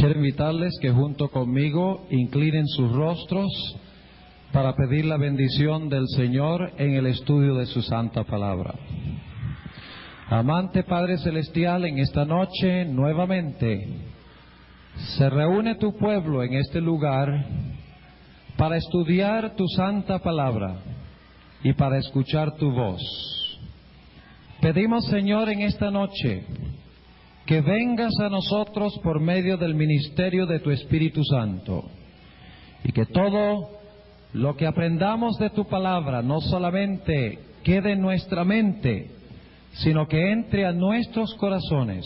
Quiero invitarles que junto conmigo inclinen sus rostros para pedir la bendición del Señor en el estudio de su santa palabra. Amante Padre Celestial, en esta noche nuevamente se reúne tu pueblo en este lugar para estudiar tu santa palabra y para escuchar tu voz. Pedimos, Señor, en esta noche que vengas a nosotros por medio del ministerio de tu Espíritu Santo y que todo lo que aprendamos de tu palabra no solamente quede en nuestra mente, sino que entre a nuestros corazones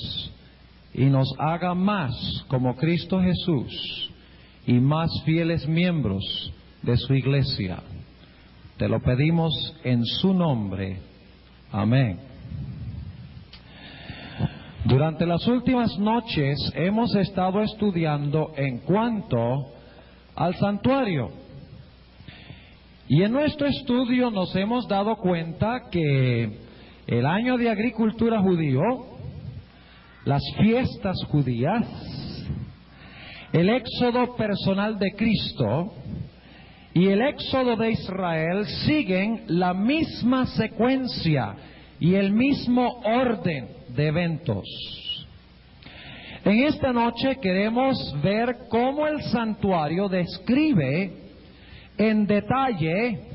y nos haga más como Cristo Jesús y más fieles miembros de su iglesia. Te lo pedimos en su nombre. Amén. Durante las últimas noches hemos estado estudiando en cuanto al santuario. Y en nuestro estudio nos hemos dado cuenta que el año de agricultura judío, las fiestas judías, el éxodo personal de Cristo y el éxodo de Israel siguen la misma secuencia y el mismo orden de eventos. En esta noche queremos ver cómo el santuario describe en detalle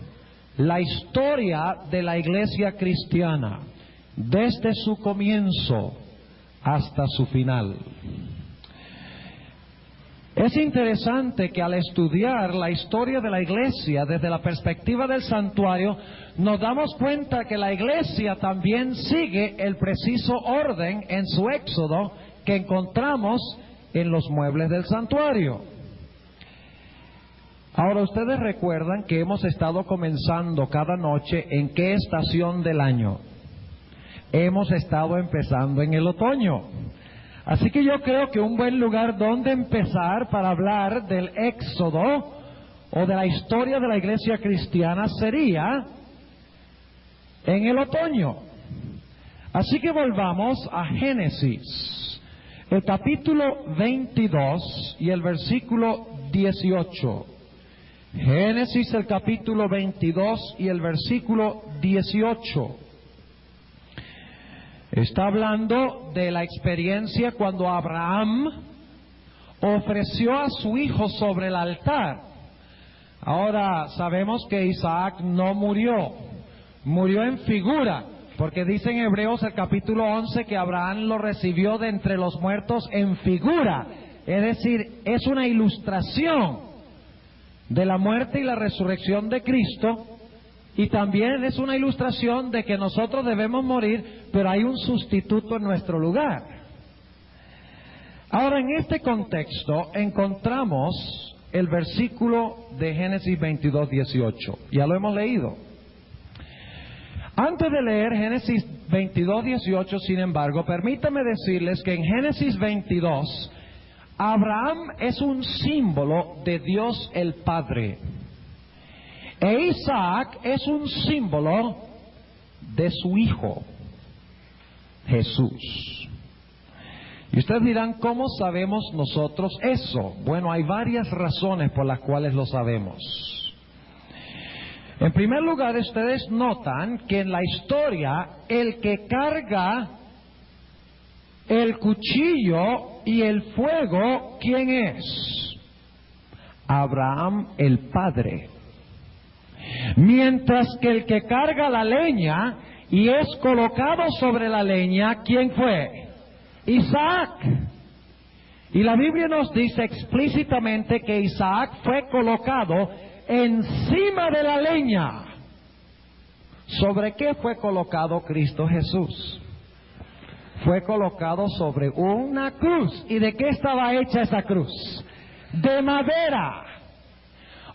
la historia de la iglesia cristiana, desde su comienzo hasta su final. Es interesante que al estudiar la historia de la iglesia desde la perspectiva del santuario, nos damos cuenta que la iglesia también sigue el preciso orden en su éxodo que encontramos en los muebles del santuario. Ahora, ustedes recuerdan que hemos estado comenzando cada noche en qué estación del año. Hemos estado empezando en el otoño. Así que yo creo que un buen lugar donde empezar para hablar del éxodo o de la historia de la iglesia cristiana sería en el otoño. Así que volvamos a Génesis, el capítulo 22 y el versículo 18. Génesis, el capítulo 22 y el versículo 18. Está hablando de la experiencia cuando Abraham ofreció a su hijo sobre el altar. Ahora sabemos que Isaac no murió, murió en figura, porque dice en Hebreos el capítulo 11 que Abraham lo recibió de entre los muertos en figura. Es decir, es una ilustración de la muerte y la resurrección de Cristo. Y también es una ilustración de que nosotros debemos morir, pero hay un sustituto en nuestro lugar. Ahora, en este contexto encontramos el versículo de Génesis 22, 18. Ya lo hemos leído. Antes de leer Génesis 22, 18, sin embargo, permítame decirles que en Génesis 22, Abraham es un símbolo de Dios el Padre. E Isaac es un símbolo de su hijo, Jesús. Y ustedes dirán, ¿cómo sabemos nosotros eso? Bueno, hay varias razones por las cuales lo sabemos. En primer lugar, ustedes notan que en la historia, el que carga el cuchillo y el fuego, ¿quién es? Abraham el padre. Mientras que el que carga la leña y es colocado sobre la leña, ¿quién fue? Isaac. Y la Biblia nos dice explícitamente que Isaac fue colocado encima de la leña. ¿Sobre qué fue colocado Cristo Jesús? Fue colocado sobre una cruz. ¿Y de qué estaba hecha esa cruz? De madera.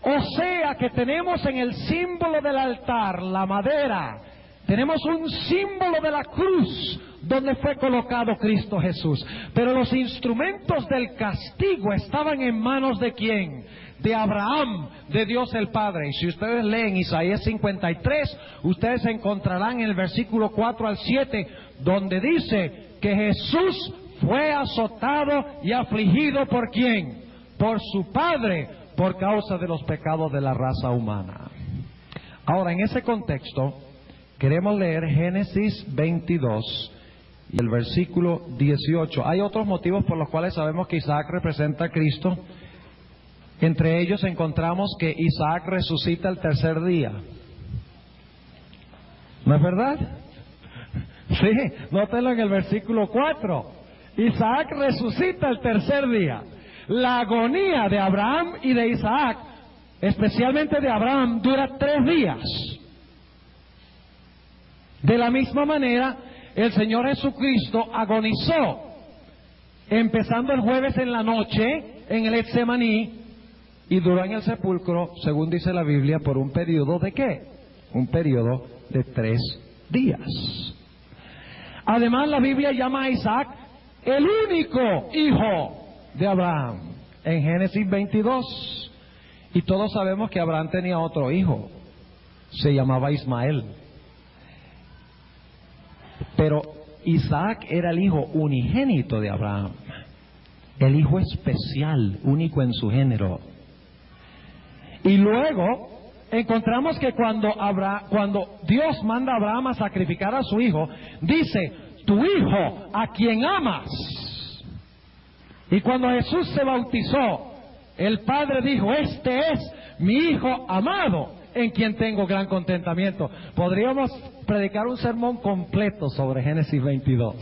O sea que tenemos en el símbolo del altar, la madera, tenemos un símbolo de la cruz donde fue colocado Cristo Jesús. Pero los instrumentos del castigo estaban en manos ¿de quién? De Abraham, de Dios el Padre. Y si ustedes leen Isaías 53, ustedes encontrarán en el versículo 4 al 7, donde dice que Jesús fue azotado y afligido ¿por quién? Por su padre, por causa de los pecados de la raza humana. Ahora, en ese contexto, queremos leer Génesis 22 y el versículo 18. Hay otros motivos por los cuales sabemos que Isaac representa a Cristo. Entre ellos encontramos que Isaac resucita el tercer día. ¿No es verdad? Sí, nótelo en el versículo 4. Isaac resucita el tercer día. La agonía de Abraham y de Isaac, especialmente de Abraham, dura 3 días. De la misma manera, el Señor Jesucristo agonizó, empezando el jueves en la noche, en el Getsemaní, y duró en el sepulcro, según dice la Biblia, por un periodo ¿de qué? Un periodo de 3 días. Además, la Biblia llama a Isaac el único hijo de Abraham, en Génesis 22. Y todos sabemos que Abraham tenía otro hijo, se llamaba Ismael. Pero Isaac era el hijo unigénito de Abraham, el hijo especial, único en su género. Y luego encontramos que cuando Dios manda a Abraham a sacrificar a su hijo, dice, tu hijo a quien amas. Y cuando Jesús se bautizó, el Padre dijo, este es mi hijo amado, en quien tengo gran contentamiento. Podríamos predicar un sermón completo sobre Génesis 22,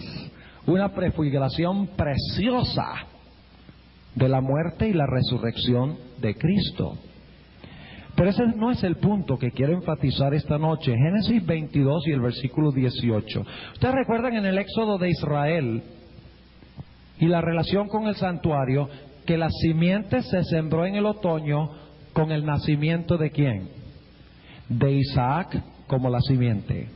una prefiguración preciosa de la muerte y la resurrección de Cristo. Pero ese no es el punto que quiero enfatizar esta noche. Génesis 22 y el versículo 18. Ustedes recuerdan en el éxodo de Israel y la relación con el santuario, que la simiente se sembró en el otoño con el nacimiento ¿de quién? De Isaac como la simiente.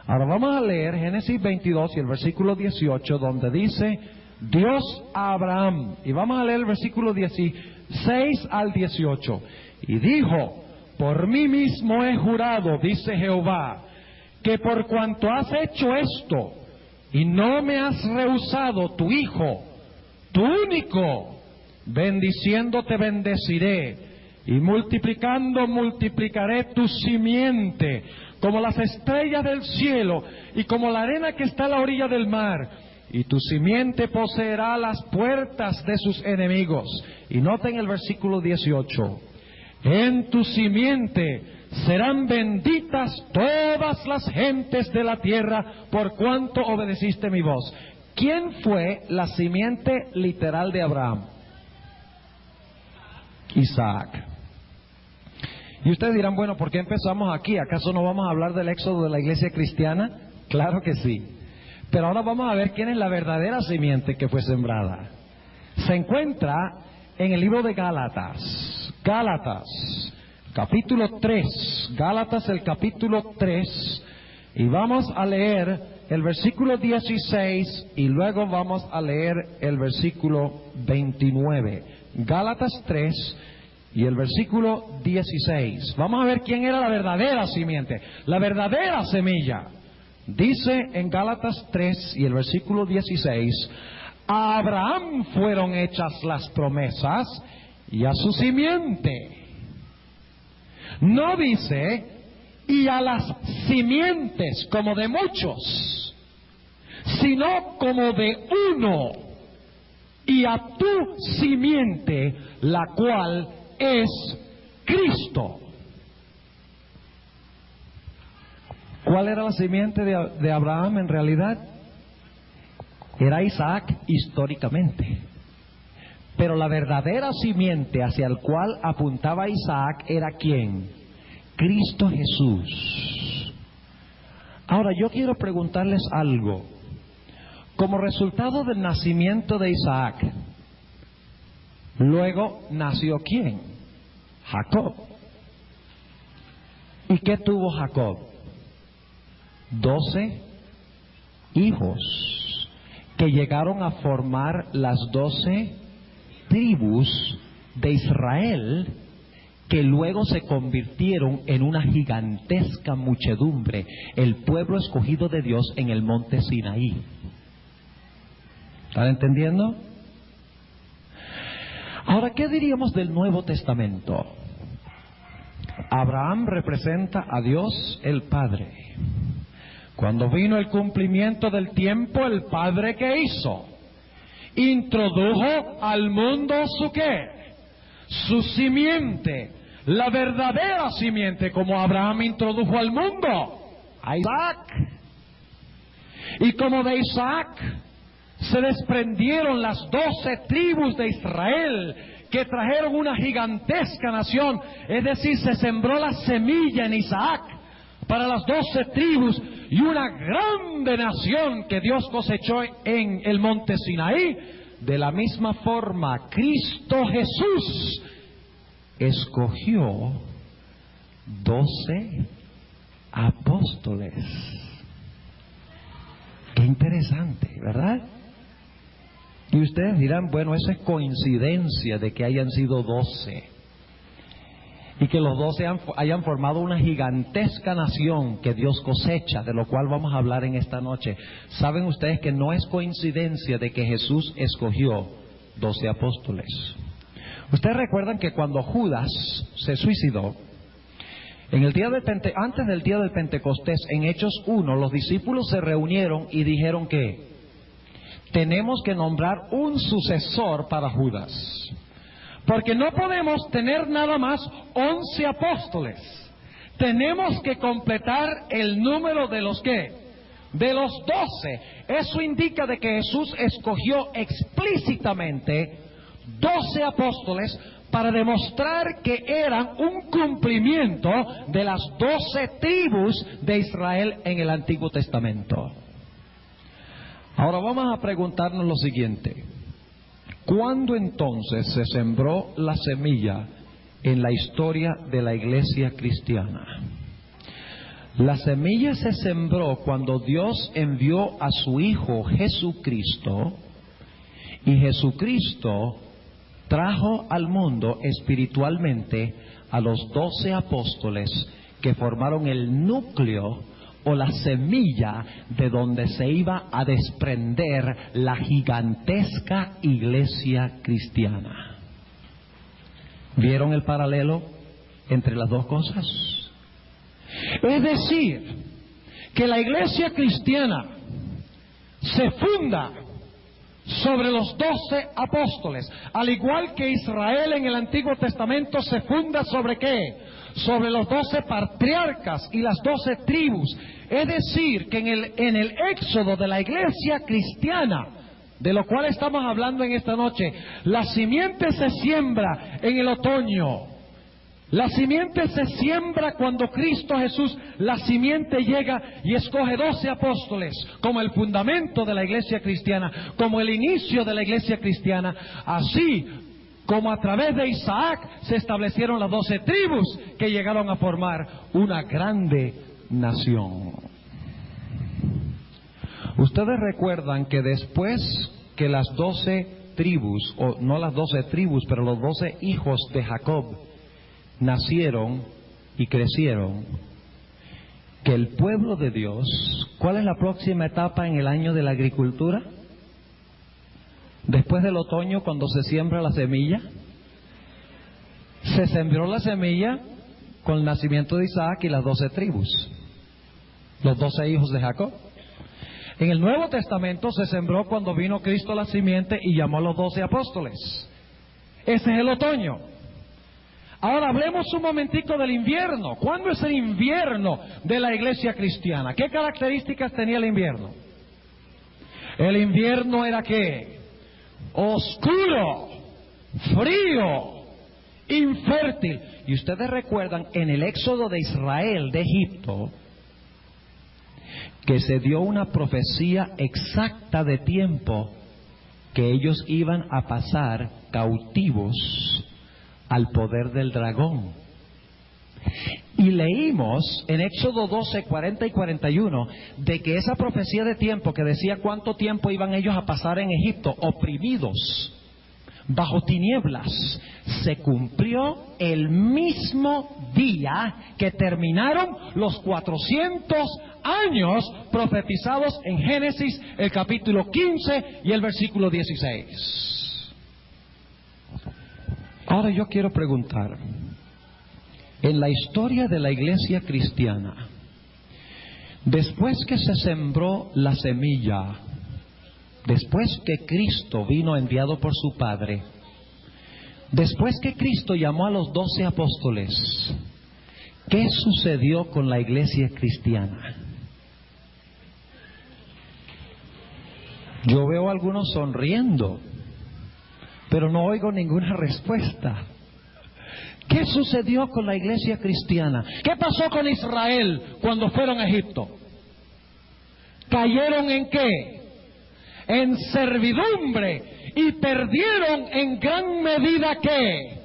Ahora vamos a leer Génesis 22 y el versículo 18, donde dice Dios a Abraham. Y vamos a leer el versículo 16 al 18. Y dijo, por mí mismo he jurado, dice Jehová, que por cuanto has hecho esto y no me has rehusado tu hijo, tu único, bendiciéndote bendeciré, y multiplicando multiplicaré tu simiente, como las estrellas del cielo y como la arena que está a la orilla del mar. Y tu simiente poseerá las puertas de sus enemigos. Y noten el versículo 18. En tu simiente serán benditas todas las gentes de la tierra, por cuanto obedeciste mi voz. ¿Quién fue la simiente literal de Abraham? Isaac. Y ustedes dirán, bueno, ¿por qué empezamos aquí? ¿Acaso no vamos a hablar del éxodo de la iglesia cristiana? Claro que sí. Pero ahora vamos a ver quién es la verdadera simiente que fue sembrada. Se encuentra en el libro de Gálatas. Gálatas, capítulo 3. Gálatas, el capítulo 3. Y vamos a leer el versículo 16 y luego vamos a leer el versículo 29. Gálatas 3 y el versículo 16. Vamos a ver quién era la verdadera simiente, la verdadera semilla. Dice en Gálatas 3 y el versículo 16, a Abraham fueron hechas las promesas y a su simiente. No dice, y a las simientes como de muchos, sino como de uno, y a tu simiente, la cual es Cristo. ¿Cuál era la simiente de Abraham en realidad? Era Isaac históricamente. Pero la verdadera simiente hacia el cual apuntaba Isaac era ¿quién? Cristo Jesús. Ahora yo quiero preguntarles algo. Como resultado del nacimiento de Isaac, luego nació ¿quién? Jacob. ¿Y qué tuvo Jacob? 12 hijos que llegaron a formar las 12 tribus de Israel, que luego se convirtieron en una gigantesca muchedumbre, el pueblo escogido de Dios en el monte Sinaí. ¿Están entendiendo? Ahora, ¿qué diríamos del Nuevo Testamento? Abraham representa a Dios el Padre. Cuando vino el cumplimiento del tiempo, el Padre, ¿qué hizo? Introdujo al mundo su ¿qué? Su simiente, la verdadera simiente, como Abraham introdujo al mundo a Isaac. Y como de Isaac se desprendieron las 12 tribus de Israel, que trajeron una gigantesca nación, es decir, se sembró la semilla en Isaac para las 12 tribus y una grande nación que Dios cosechó en el monte Sinaí. De la misma forma, Cristo Jesús escogió 12 apóstoles. Qué interesante, ¿verdad? Y ustedes dirán, bueno, eso es coincidencia de que hayan sido 12 y que los 12 hayan formado una gigantesca nación que Dios cosecha, de lo cual vamos a hablar en esta noche. ¿Saben ustedes que no es coincidencia de que Jesús escogió 12 apóstoles? Ustedes recuerdan que cuando Judas se suicidó, en el día antes del día del Pentecostés, en Hechos 1, los discípulos se reunieron y dijeron que tenemos que nombrar un sucesor para Judas, porque no podemos tener nada más 11 apóstoles. Tenemos que completar el número de los ¿qué? De los 12. Eso indica de que Jesús escogió explícitamente 12 apóstoles para demostrar que eran un cumplimiento de las 12 tribus de Israel en el Antiguo Testamento. Ahora vamos a preguntarnos lo siguiente: ¿cuándo entonces se sembró la semilla en la historia de la iglesia cristiana? La semilla se sembró cuando Dios envió a su Hijo Jesucristo, y Jesucristo trajo al mundo espiritualmente a los 12 apóstoles que formaron el núcleo o la semilla de donde se iba a desprender la gigantesca iglesia cristiana. ¿Vieron el paralelo entre las dos cosas? Es decir, que la iglesia cristiana se funda sobre los 12 apóstoles, al igual que Israel en el Antiguo Testamento se funda ¿sobre qué? Sobre los 12 patriarcas y las 12 tribus. Es decir, que en el éxodo de la iglesia cristiana, de lo cual estamos hablando en esta noche, la simiente se siembra en el otoño. La simiente se siembra cuando Cristo Jesús, la simiente llega y escoge 12 apóstoles como el fundamento de la iglesia cristiana, como el inicio de la iglesia cristiana. Así como a través de Isaac se establecieron las 12 tribus que llegaron a formar una grande nación. Ustedes recuerdan que después que las 12 tribus, o no las 12 tribus, pero los 12 hijos de Jacob nacieron y crecieron, que el pueblo de Dios, ¿cuál es la próxima etapa en el año de la agricultura? Después del otoño, cuando se siembra la semilla, se sembró la semilla con el nacimiento de Isaac y las 12 tribus, los 12 hijos de Jacob. En el Nuevo Testamento se sembró cuando vino Cristo la simiente y llamó a los 12 apóstoles. Ese es el otoño. Ahora hablemos un momentico del invierno. ¿Cuándo es el invierno de la iglesia cristiana? ¿Qué características tenía el invierno? El invierno era ¿qué? Oscuro, frío, infértil. Y ustedes recuerdan en el éxodo de Israel de Egipto que se dio una profecía exacta de tiempo que ellos iban a pasar cautivos al poder del dragón. Y leímos en Éxodo 12, 40 y 41 de que esa profecía de tiempo que decía cuánto tiempo iban ellos a pasar en Egipto oprimidos, bajo tinieblas, se cumplió el mismo día que terminaron los 400 años profetizados en Génesis, el capítulo 15 y el versículo 16. Ahora yo quiero preguntar, en la historia de la iglesia cristiana, después que se sembró la semilla, después que Cristo vino enviado por su Padre, después que Cristo llamó a los 12 apóstoles, ¿qué sucedió con la iglesia cristiana? Yo veo a algunos sonriendo, pero no oigo ninguna respuesta. ¿Qué sucedió con la iglesia cristiana? ¿Qué pasó con Israel cuando fueron a Egipto? ¿Cayeron en qué? En servidumbre, y perdieron en gran medida ¿qué?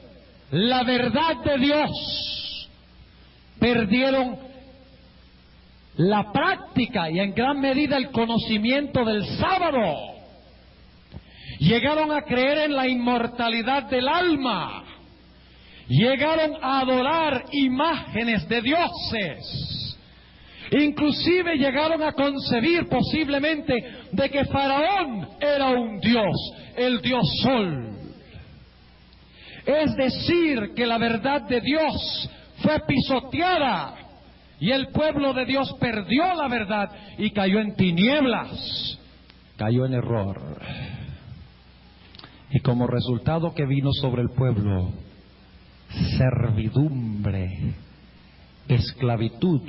La verdad de Dios. Perdieron la práctica y en gran medida el conocimiento del sábado. Llegaron a creer en la inmortalidad del alma. Llegaron a adorar imágenes de dioses. Inclusive llegaron a concebir posiblemente de que Faraón era un dios, el dios Sol. Es decir, que la verdad de Dios fue pisoteada y el pueblo de Dios perdió la verdad y cayó en tinieblas, cayó en error. Y como resultado que vino sobre el pueblo, servidumbre, esclavitud,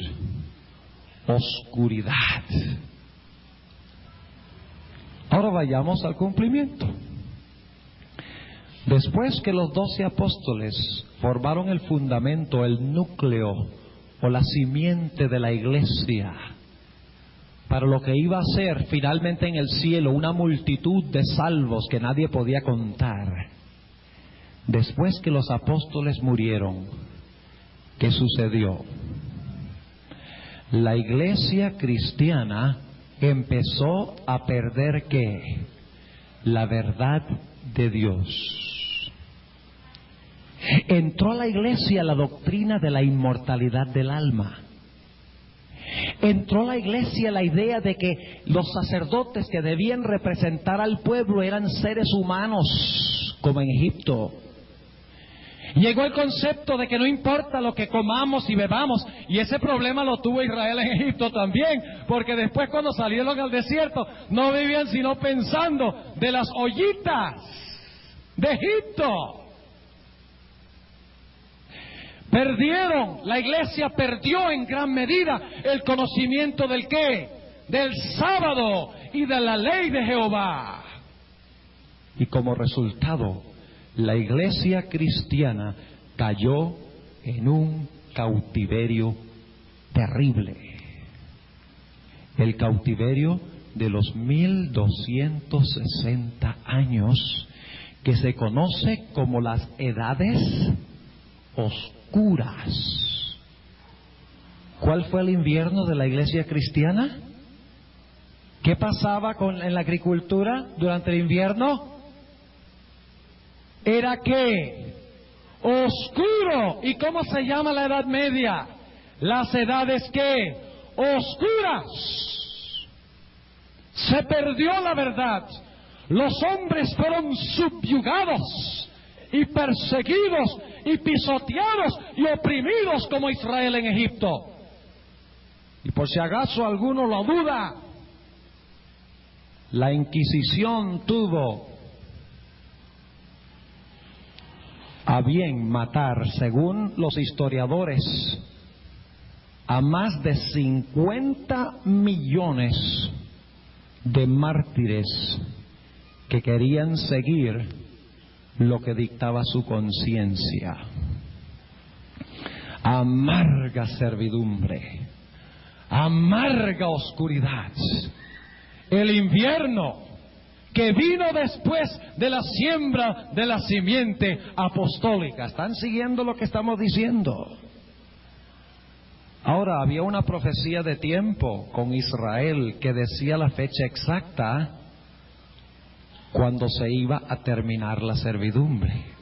oscuridad. Ahora vayamos al cumplimiento. Después que los 12 apóstoles formaron el fundamento, el núcleo o la simiente de la iglesia, para lo que iba a ser finalmente en el cielo una multitud de salvos que nadie podía contar. Después que los apóstoles murieron, ¿qué sucedió? La iglesia cristiana empezó a perder ¿qué? La verdad de Dios. Entró a la iglesia la doctrina de la inmortalidad del alma. Entró a la iglesia la idea de que los sacerdotes que debían representar al pueblo eran seres humanos, como en Egipto. Llegó el concepto de que no importa lo que comamos y bebamos, y ese problema lo tuvo Israel en Egipto también, porque después cuando salieron al desierto no vivían sino pensando de las ollitas de Egipto. Perdieron, la iglesia perdió en gran medida el conocimiento del qué, del sábado y de la ley de Jehová. Y como resultado, la iglesia cristiana cayó en un cautiverio terrible. El cautiverio de los 1260 años, que se conoce como las edades oscuras. ¿Cuál fue el invierno de la iglesia cristiana? ¿Qué pasaba en la agricultura durante el invierno? Era que oscuro. ¿Y cómo se llama la Edad Media? Las edades que oscuras. Se perdió la verdad. Los hombres fueron subyugados y perseguidos y pisoteados y oprimidos como Israel en Egipto. Y por si acaso alguno lo duda, la Inquisición tuvo a bien matar, según los historiadores, a más de 50 millones de mártires que querían seguir lo que dictaba su conciencia. Amarga servidumbre, amarga oscuridad. El invierno que vino después de la siembra de la simiente apostólica. ¿Están siguiendo lo que estamos diciendo? Ahora, había una profecía de tiempo con Israel que decía la fecha exacta cuando se iba a terminar la servidumbre,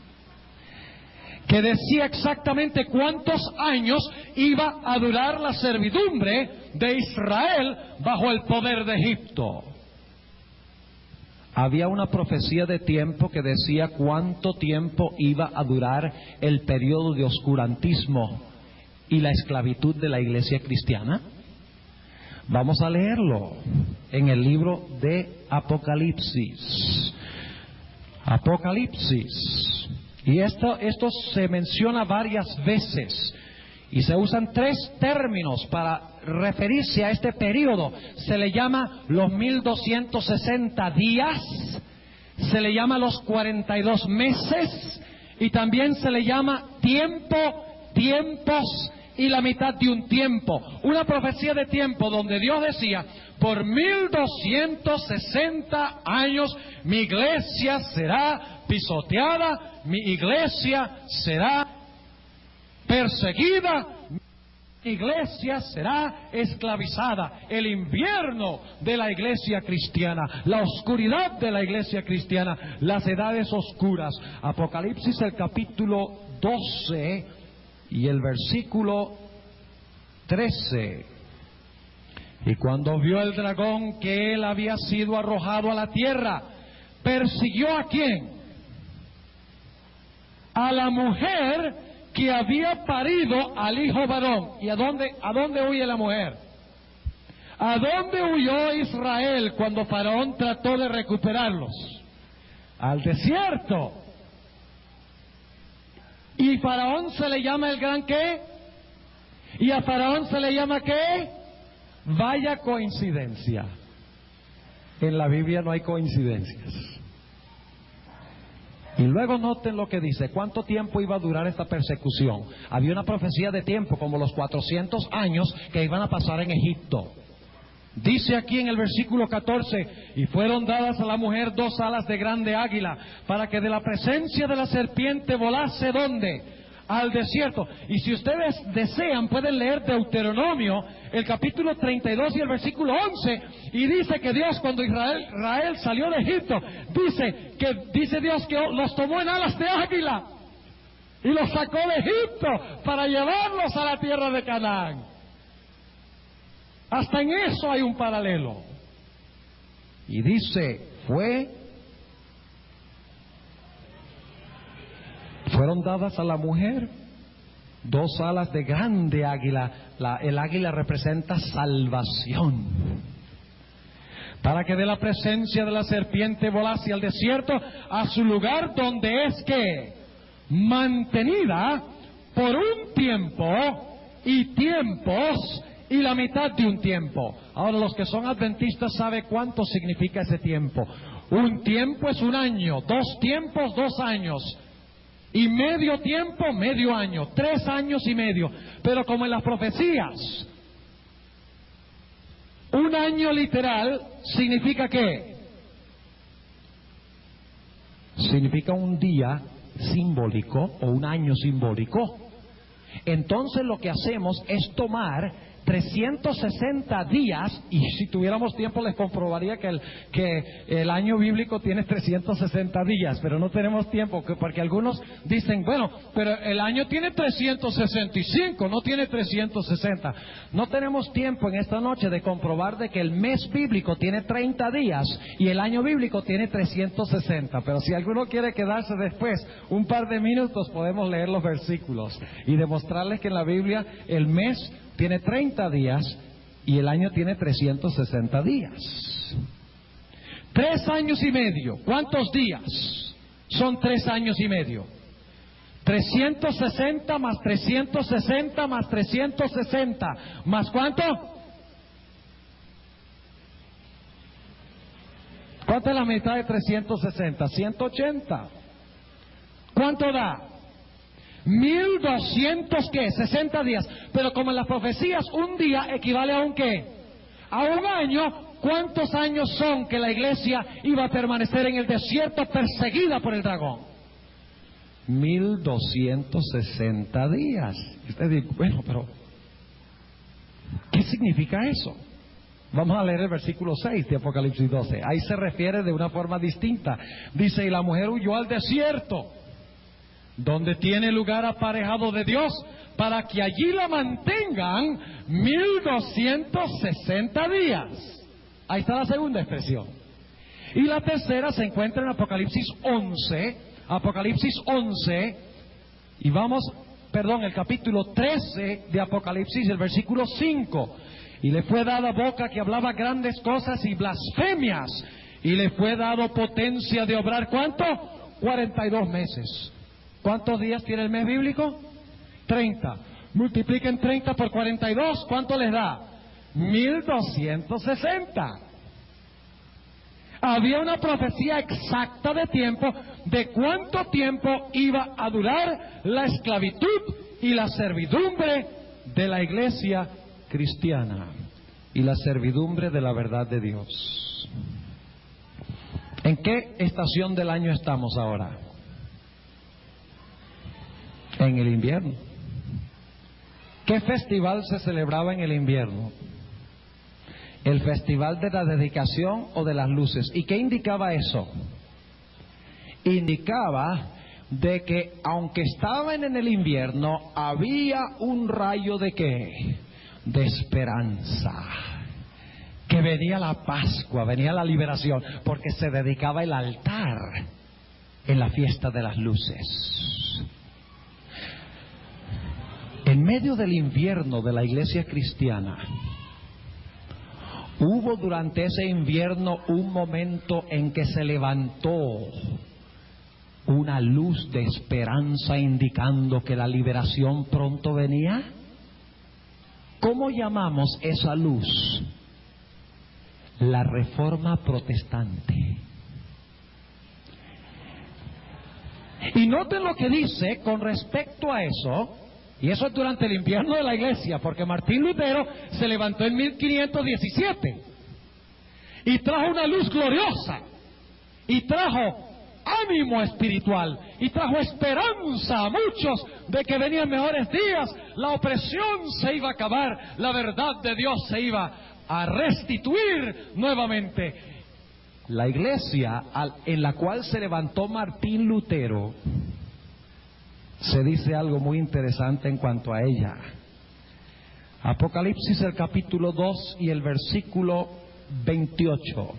que decía exactamente cuántos años iba a durar la servidumbre de Israel bajo el poder de Egipto. Había una profecía de tiempo que decía cuánto tiempo iba a durar el periodo de oscurantismo y la esclavitud de la iglesia cristiana. Vamos a leerlo en el libro de Apocalipsis. Apocalipsis. Y esto se menciona varias veces y se usan tres términos para referirse a este periodo. Se le llama los 1260 días, se le llama los 42 meses y también se le llama tiempo, tiempos y la mitad de un tiempo. Una profecía de tiempo donde Dios decía: por 1260 años mi iglesia será pisoteada, mi iglesia será perseguida, mi iglesia será esclavizada. El invierno de la iglesia cristiana, la oscuridad de la iglesia cristiana, las edades oscuras. Apocalipsis, el capítulo 12 y el versículo 13. Y cuando vio el dragón que él había sido arrojado a la tierra, persiguió ¿a quién? A la mujer que había parido al hijo varón. ¿Y a dónde huye la mujer? ¿A dónde huyó Israel cuando Faraón trató de recuperarlos? Al desierto. ¿Y Faraón se le llama el gran qué? ¿Y a Faraón se le llama qué? Vaya coincidencia. En la Biblia no hay coincidencias. Y luego noten lo que dice: ¿cuánto tiempo iba a durar esta persecución? Había una profecía de tiempo, como los 400 años que iban a pasar en Egipto. Dice aquí en el versículo 14: y fueron dadas a la mujer 2 alas de grande águila, para que de la presencia de la serpiente volase, ¿dónde? Al desierto. Y si ustedes desean pueden leer Deuteronomio, el capítulo 32 y el versículo 11, y dice que Dios, cuando Israel salió de Egipto, dice Dios que los tomó en alas de águila y los sacó de Egipto para llevarlos a la tierra de Canaán. Hasta en eso hay un paralelo. Y dice: fueron dadas a la mujer 2 alas de grande águila. El águila representa salvación. Para que de la presencia de la serpiente volase al desierto, a su lugar donde es que mantenida por un tiempo y tiempos y la mitad de un tiempo. Ahora, los que son adventistas saben cuánto significa ese tiempo. Un tiempo es un año, 2 tiempos, 2 años. Y medio tiempo, medio año, 3 años y medio. Pero como en las profecías, un año literal significa ¿qué? Significa un día simbólico o un año simbólico. Entonces lo que hacemos es tomar 360 días, y si tuviéramos tiempo les comprobaría que el año bíblico tiene 360 días, pero no tenemos tiempo, porque algunos dicen: bueno, pero el año tiene 365, no tiene 360. No tenemos tiempo en esta noche de comprobar de que el mes bíblico tiene 30 días y el año bíblico tiene 360, pero si alguno quiere quedarse después un par de minutos, podemos leer los versículos y demostrarles que en la Biblia el mes tiene 30 días y el año tiene 360 días. 3 años y medio. ¿Cuántos días son 3 años y medio? 360 más 360 más 360 más ¿cuánto? ¿Cuánto es la mitad de 360? 180. ¿Cuánto da? 1200 ¿qué? 60 días. Pero como en las profecías un día equivale a un ¿qué? A un año. ¿Cuántos años son que la iglesia iba a permanecer en el desierto perseguida por el dragón? 1260 días. Y usted dice: bueno, pero ¿qué significa eso? Vamos a leer el versículo 6 de Apocalipsis 12. Ahí se refiere de una forma distinta. Dice, y la mujer huyó al desierto, donde tiene lugar aparejado de Dios, para que allí la mantengan 1260 días. Ahí está la segunda expresión. Y la tercera se encuentra en Apocalipsis 11, y el capítulo 13 de Apocalipsis, el versículo 5. Y le fue dada boca que hablaba grandes cosas y blasfemias, y le fue dado potencia de obrar, ¿cuánto? 42 meses. ¿Cuántos días tiene el mes bíblico? 30. Multipliquen 30 por 42, ¿cuánto les da? 1260. Había una profecía exacta de tiempo, de cuánto tiempo iba a durar la esclavitud y la servidumbre de la iglesia cristiana y la servidumbre de la verdad de Dios. ¿En qué estación del año estamos ahora? En el invierno. ¿Qué festival se celebraba en el invierno? ¿El festival de la dedicación o de las luces? ¿Y qué indicaba eso? Indicaba de que aunque estaban en el invierno, había un rayo de ¿qué? De esperanza. Que venía la Pascua, venía la liberación, porque se dedicaba el altar en la fiesta de las luces. En medio del invierno de la iglesia cristiana, hubo durante ese invierno un momento en que se levantó una luz de esperanza indicando que la liberación pronto venía. ¿Cómo llamamos esa luz? La Reforma Protestante. Y noten lo que dice con respecto a eso, y eso es durante el invierno de la iglesia, porque Martín Lutero se levantó en 1517 y trajo una luz gloriosa, y trajo ánimo espiritual, y trajo esperanza a muchos de que venían mejores días, la opresión se iba a acabar, la verdad de Dios se iba a restituir nuevamente. La iglesia en la cual se levantó Martín Lutero, se dice algo muy interesante en cuanto a ella. Apocalipsis, el capítulo 2 y el versículo 28.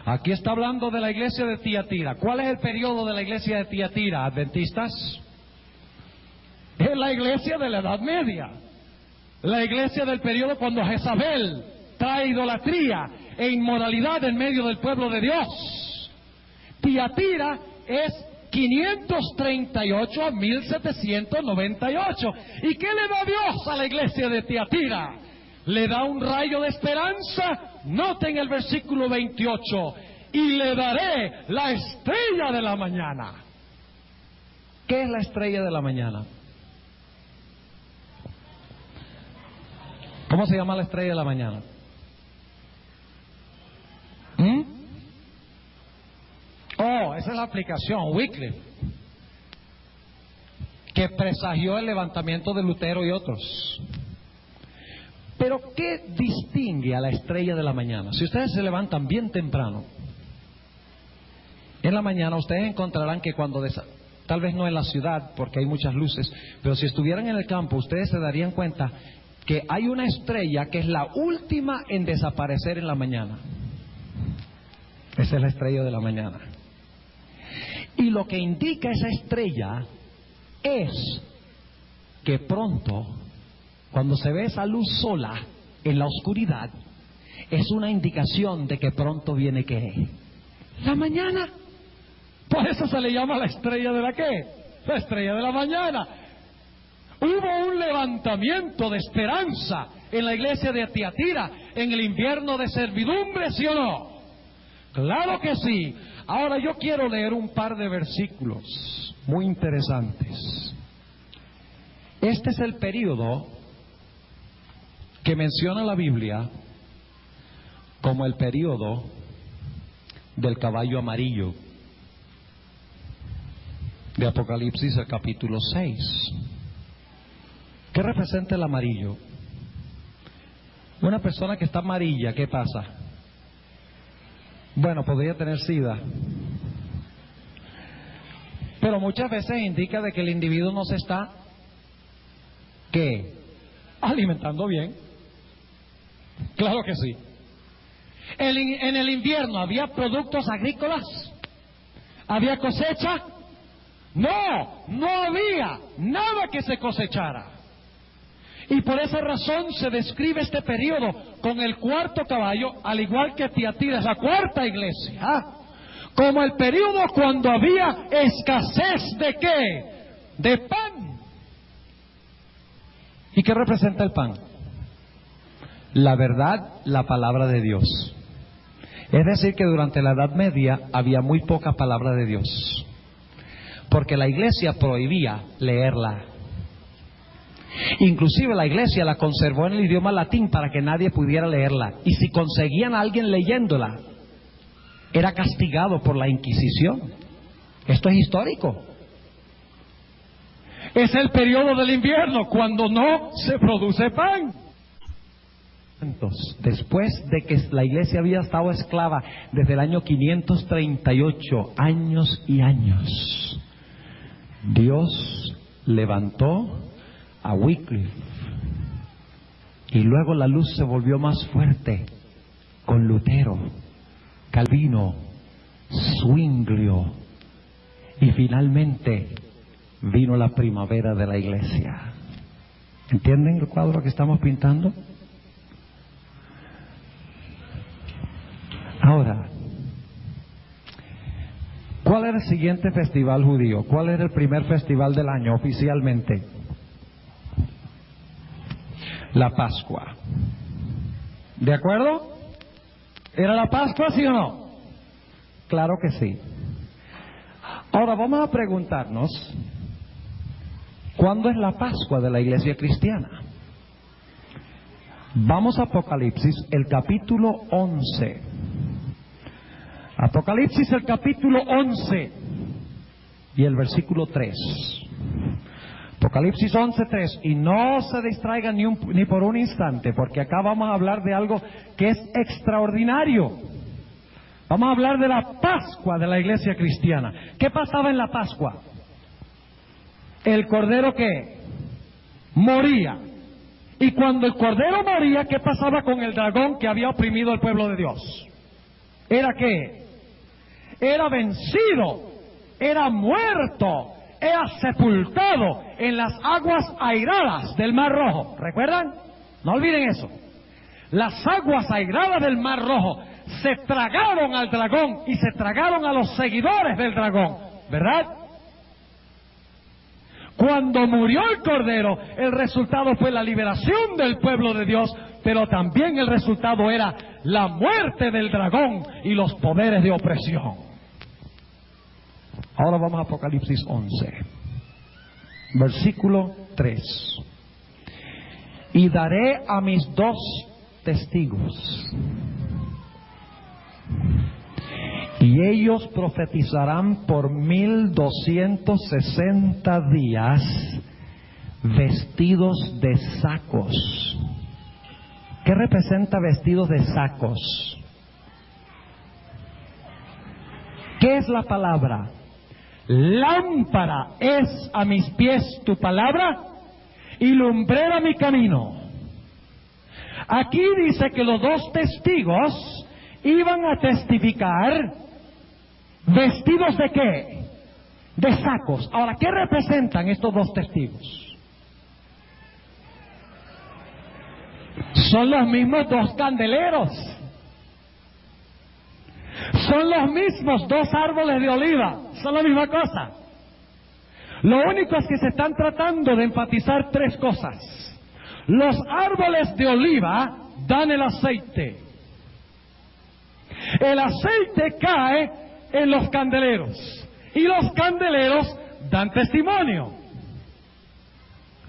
Aquí está hablando de la iglesia de Tiatira. ¿Cuál es el periodo de la iglesia de Tiatira, adventistas? Es la iglesia de la Edad Media. La iglesia del periodo cuando Jezabel trae idolatría e inmoralidad en medio del pueblo de Dios. Tiatira es 538 a 1798. ¿Y qué le da Dios a la iglesia de Tiatira? Le da un rayo de esperanza. Noten el versículo 28. Y le daré la estrella de la mañana. ¿Qué es la estrella de la mañana? ¿Cómo se llama la estrella de la mañana? Oh, esa es la aplicación, Wycliffe, que presagió el levantamiento de Lutero y otros. Pero ¿qué distingue a la estrella de la mañana? Si ustedes se levantan bien temprano, en la mañana ustedes encontrarán que cuando tal vez no en la ciudad porque hay muchas luces, pero si estuvieran en el campo ustedes se darían cuenta que hay una estrella que es la última en desaparecer en la mañana. Esa es la estrella de la mañana. Y lo que indica esa estrella es que pronto, cuando se ve esa luz sola en la oscuridad, es una indicación de que pronto viene ¿qué? La mañana. Por eso se le llama la estrella de la ¿qué? La estrella de la mañana. Hubo un levantamiento de esperanza en la iglesia de Tiatira en el invierno de servidumbre, ¿sí o no? Claro que sí. Ahora yo quiero leer un par de versículos muy interesantes. Este es el período que menciona la Biblia como el período del caballo amarillo de Apocalipsis, el capítulo 6. ¿Qué representa el amarillo? Una persona que está amarilla, ¿qué pasa? Bueno, podría tener SIDA. Pero muchas veces indica de que el individuo no se está, ¿qué? Alimentando bien. Claro que sí. En el invierno había productos agrícolas, había cosecha. No había nada que se cosechara. Y por esa razón se describe este periodo con el cuarto caballo, al igual que Tiatira, la cuarta iglesia, como el periodo cuando había escasez ¿de qué? De pan. ¿Y qué representa el pan? La verdad, la palabra de Dios. Es decir, que durante la Edad Media había muy poca palabra de Dios, porque la iglesia prohibía leerla. Inclusive la iglesia la conservó en el idioma latín para que nadie pudiera leerla, y si conseguían a alguien leyéndola, era castigado por la Inquisición. Esto es histórico. Es el periodo del invierno cuando no se produce pan. Después de que la iglesia había estado esclava desde el año 538, años y años, Dios levantó a Wycliffe, y luego la luz se volvió más fuerte con Lutero, Calvino, Zwinglio, y finalmente vino la primavera de la iglesia. ¿Entienden el cuadro que estamos pintando? Ahora, ¿cuál era el siguiente festival judío? ¿Cuál era el primer festival del año oficialmente? La Pascua. ¿De acuerdo? ¿Era la Pascua, sí o no? Claro que sí. Ahora vamos a preguntarnos, ¿cuándo es la Pascua de la iglesia cristiana? Vamos a Apocalipsis, el capítulo 11. Apocalipsis, el capítulo 11 y el versículo 3. Apocalipsis 11:3, y no se distraigan ni por un instante, porque acá vamos a hablar de algo que es extraordinario. Vamos a hablar de la Pascua de la iglesia cristiana. ¿Qué pasaba en la Pascua? El cordero ¿qué? Moría. Y cuando el cordero moría, ¿qué pasaba con el dragón que había oprimido al pueblo de Dios? ¿Era qué? Era vencido, era muerto, era sepultado en las aguas airadas del Mar Rojo. ¿Recuerdan? No olviden eso. Las aguas airadas del Mar Rojo se tragaron al dragón y se tragaron a los seguidores del dragón, ¿verdad? Cuando murió el cordero, el resultado fue la liberación del pueblo de Dios, pero también el resultado era la muerte del dragón y los poderes de opresión. Ahora vamos a Apocalipsis 11, versículo 3. Y daré a mis 2 testigos, y ellos profetizarán por 1260 días, vestidos de sacos. ¿Qué representa vestidos de sacos? ¿Qué es la palabra? Lámpara es a mis pies tu palabra y lumbrera mi camino. Aquí dice que los 2 testigos iban a testificar vestidos de qué? De sacos. Ahora, ¿qué representan estos 2 testigos? Son los mismos 2 candeleros. Son los mismos 2 árboles de oliva. Son la misma cosa. Lo único es que se están tratando de enfatizar 3 cosas. Los árboles de oliva dan el aceite. El aceite cae en los candeleros. Y los candeleros dan testimonio.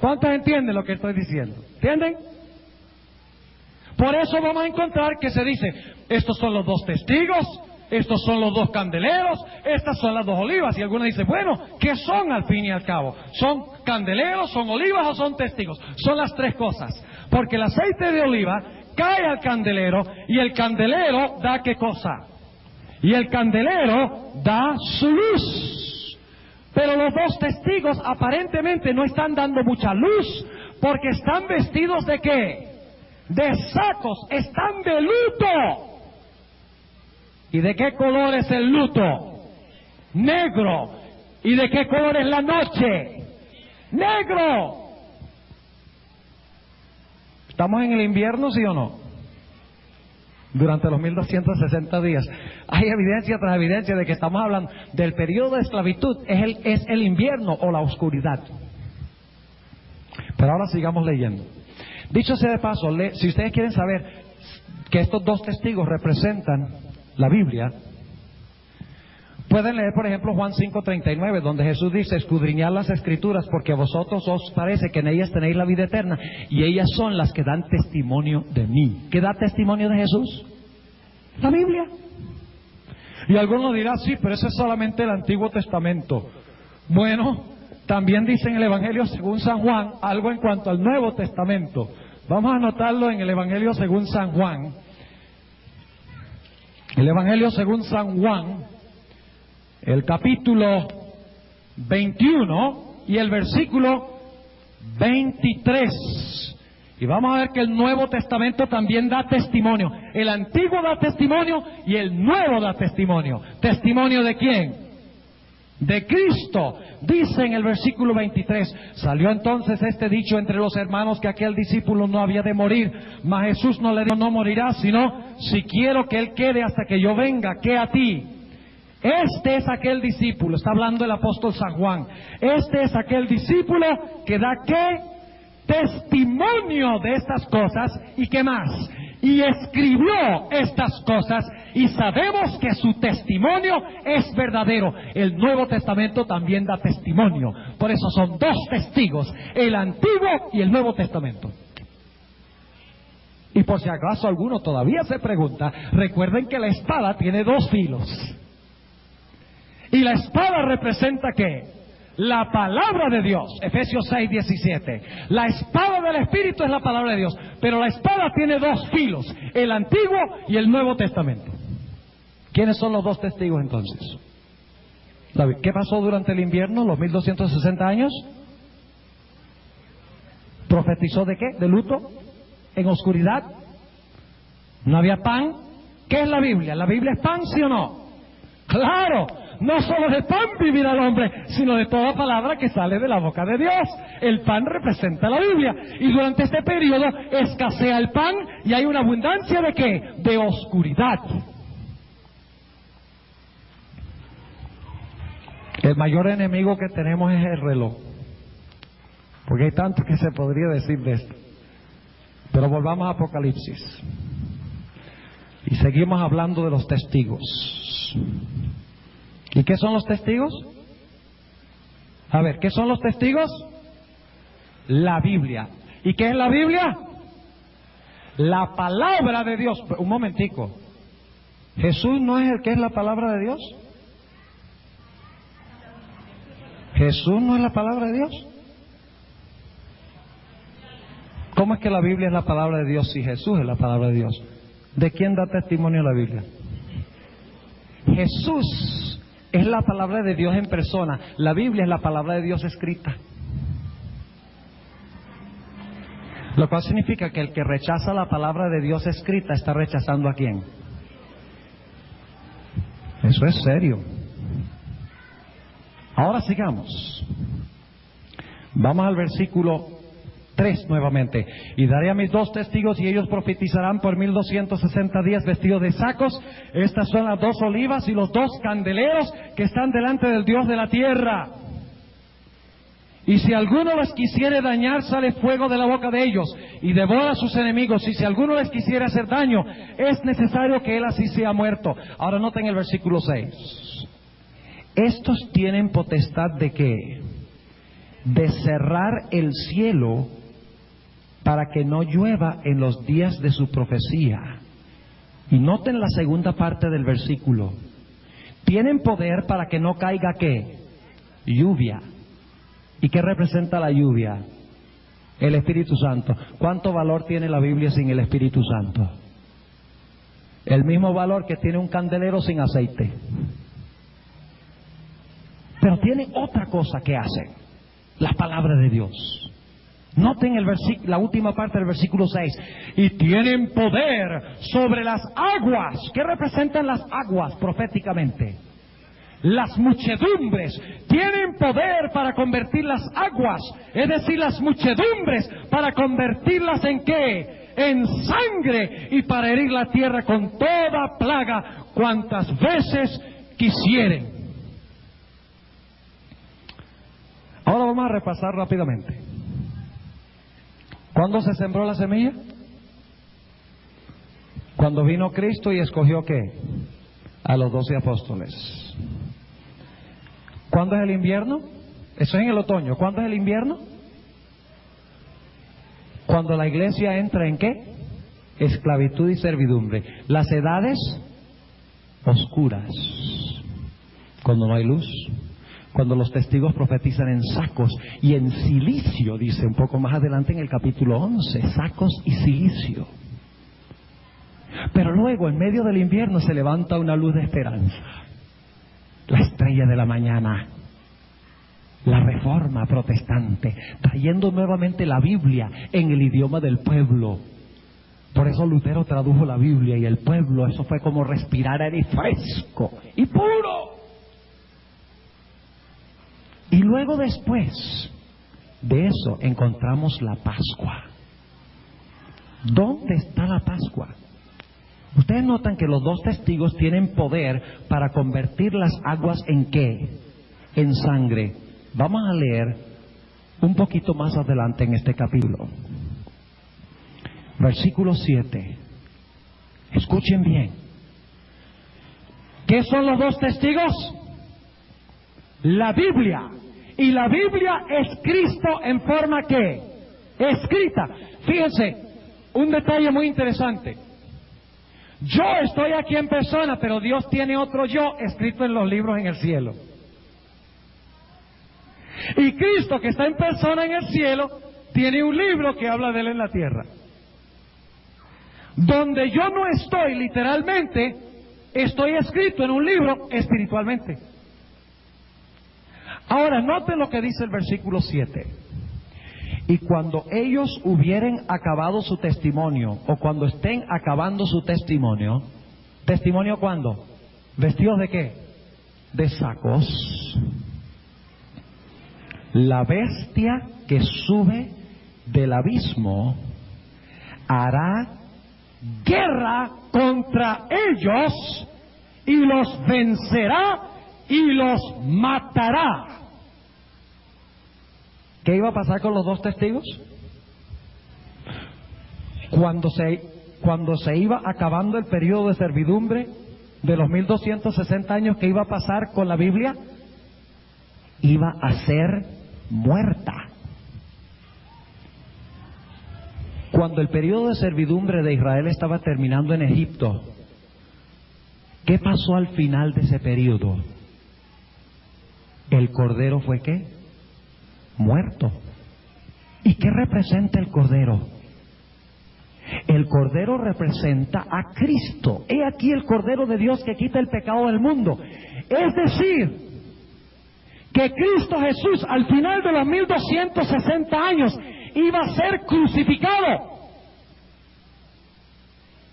¿Cuántos entienden lo que estoy diciendo? ¿Entienden? Por eso vamos a encontrar que se dice, estos son los 2 testigos, estos son los 2 candeleros, estas son las 2 olivas. Y algunos dicen, bueno, ¿qué son al fin y al cabo? ¿Son candeleros, son olivas o son testigos? Son las 3 cosas. Porque el aceite de oliva cae al candelero, y el candelero da ¿qué cosa? Y el candelero da su luz. Pero los dos testigos aparentemente no están dando mucha luz, porque están vestidos ¿de qué? De sacos, están de luto. ¿Y de qué color es el luto? Negro. ¿Y de qué color es la noche? Negro. ¿Estamos en el invierno, sí o no? Durante los 1260 días. Hay evidencia tras evidencia de que estamos hablando del periodo de esclavitud. Es el invierno o la oscuridad. Pero ahora sigamos leyendo. Dicho sea de paso, si ustedes quieren saber que estos dos testigos representan la Biblia, pueden leer por ejemplo Juan 5:39, donde Jesús dice: escudriñad las Escrituras, porque a vosotros os parece que en ellas tenéis la vida eterna, y ellas son las que dan testimonio de mí. ¿Qué da testimonio de Jesús? La Biblia. Y algunos dirán: sí, pero ese es solamente el Antiguo Testamento. Bueno, también dice en el Evangelio según San Juan algo en cuanto al Nuevo Testamento. Vamos a anotarlo en el Evangelio según San Juan. El Evangelio según San Juan, el capítulo 21 y el versículo 23. Y vamos a ver que el Nuevo Testamento también da testimonio. El Antiguo da testimonio y el Nuevo da testimonio. ¿Testimonio de quién? De Cristo. Dice en el versículo 23: salió entonces este dicho entre los hermanos, que aquel discípulo no había de morir. Mas Jesús no le dijo: no morirá, sino si quiero que él quede hasta que yo venga. ¿Qué a ti? Este es aquel discípulo, está hablando el apóstol San Juan, este es aquel discípulo que da ¿qué? Testimonio de estas cosas. ¿Y qué más? Y escribió estas cosas, y sabemos que su testimonio es verdadero. El Nuevo Testamento también da testimonio. Por eso son dos testigos, el Antiguo y el Nuevo Testamento. Y por si acaso alguno todavía se pregunta, recuerden que la espada tiene dos filos. Y la espada representa ¿qué? La palabra de Dios. Efesios 6:17. La espada del Espíritu es la palabra de Dios. Pero la espada tiene dos filos, el Antiguo y el Nuevo Testamento. ¿Quiénes son los dos testigos entonces? ¿Qué pasó durante el invierno, los 1260 años? ¿Profetizó de qué? ¿De luto? ¿En oscuridad? ¿No había pan? ¿Qué es la Biblia? ¿La Biblia es pan, sí o no? ¡Claro! No solo de pan vivirá el hombre, sino de toda palabra que sale de la boca de Dios. El pan representa la Biblia. Y durante este periodo escasea el pan y hay una abundancia ¿de qué? De oscuridad. El mayor enemigo que tenemos es el reloj. Porque hay tanto que se podría decir de esto. Pero volvamos a Apocalipsis. Y seguimos hablando de los testigos. ¿Y qué son los testigos? A ver, ¿qué son los testigos? La Biblia. ¿Y qué es la Biblia? La palabra de Dios. Un momentico. ¿Jesús no es el que es la palabra de Dios? ¿Jesús no es la palabra de Dios? ¿Cómo es que la Biblia es la palabra de Dios si Jesús es la palabra de Dios? ¿De quién da testimonio la Biblia? Jesús es la palabra de Dios en persona. La Biblia es la palabra de Dios escrita. Lo cual significa que el que rechaza la palabra de Dios escrita está rechazando ¿a quién? Eso es serio. Ahora sigamos. Vamos al versículo 3 nuevamente. Y daré a mis dos testigos y ellos profetizarán por 1260 días vestidos de sacos. Estas son las dos olivas y los dos candeleros que están delante del Dios de la tierra. Y si alguno les quisiere dañar, sale fuego de la boca de ellos y devora a sus enemigos. Y si alguno les quisiere hacer daño, es necesario que él así sea muerto. Ahora noten el versículo 6. Estos tienen potestad ¿de qué? De cerrar el cielo para que no llueva en los días de su profecía. Y noten la segunda parte del versículo. Tienen poder para que no caiga ¿qué? Lluvia. ¿Y qué representa la lluvia? El Espíritu Santo. ¿Cuánto valor tiene la Biblia sin el Espíritu Santo? El mismo valor que tiene un candelero sin aceite. Pero tiene otra cosa que hace la palabra de Dios. Noten la última parte del versículo 6. Y tienen poder sobre las aguas. ¿Qué representan las aguas proféticamente? Las muchedumbres. Tienen poder para convertir las aguas, es decir, las muchedumbres, para convertirlas en ¿qué? En sangre, y para herir la tierra con toda plaga cuantas veces quisieren. Ahora vamos a repasar rápidamente. ¿Cuándo se sembró la semilla? Cuando vino Cristo y escogió ¿qué? A los 12 apóstoles. ¿Cuándo es el invierno? Eso es en el otoño. ¿Cuándo es el invierno? Cuando la iglesia entra ¿en qué? Esclavitud y servidumbre. Las edades oscuras. Cuando no hay luz. Cuando los testigos profetizan en sacos y en silicio, dice un poco más adelante en el capítulo 11, sacos y silicio. Pero luego, en medio del invierno, se levanta una luz de esperanza. La estrella de la mañana, la reforma protestante, trayendo nuevamente la Biblia en el idioma del pueblo. Por eso Lutero tradujo la Biblia, y el pueblo, eso fue como respirar aire fresco y puro. Y luego, después de eso, encontramos la Pascua. ¿Dónde está la Pascua? Ustedes notan que los dos testigos tienen poder para convertir las aguas ¿en qué? En sangre. Vamos a leer un poquito más adelante en este capítulo. Versículo 7. Escuchen bien. ¿Qué son los dos testigos? La Biblia. Y la Biblia es Cristo en forma ¿qué? Escrita. Fíjense, un detalle muy interesante. Yo estoy aquí en persona, pero Dios tiene otro yo escrito en los libros en el cielo. Y Cristo, que está en persona en el cielo, tiene un libro que habla de él en la tierra. Donde yo no estoy literalmente, estoy escrito en un libro espiritualmente. Ahora, noten lo que dice el versículo 7. Y cuando ellos hubieren acabado su testimonio, o cuando estén acabando su testimonio, ¿testimonio cuándo? ¿Vestidos de qué? De sacos. La bestia que sube del abismo hará guerra contra ellos y los vencerá y los matará. ¿Qué iba a pasar con los dos testigos? Cuando se iba acabando el periodo de servidumbre de los 1260 años, ¿qué iba a pasar con la Biblia? Iba a ser muerta. Cuando el periodo de servidumbre de Israel estaba terminando en Egipto, ¿qué pasó al final de ese periodo? El Cordero fue ¿qué? Muerto. ¿Y qué representa el Cordero? El Cordero representa a Cristo. He aquí el Cordero de Dios que quita el pecado del mundo. Es decir, que Cristo Jesús al final de los 1260 años iba a ser crucificado.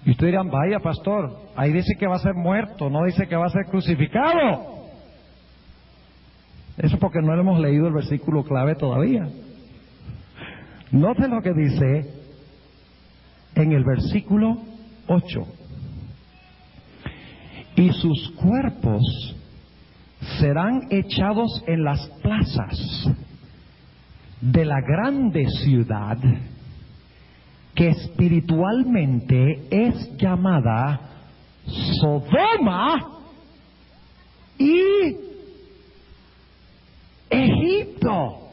Y ustedes dirán, vaya pastor, ahí dice que va a ser muerto, no dice que va a ser crucificado. Eso porque no hemos leído el versículo clave todavía. Noten lo que dice en el versículo 8. Y sus cuerpos serán echados en las plazas de la grande ciudad, que espiritualmente es llamada Sodoma y Egipto,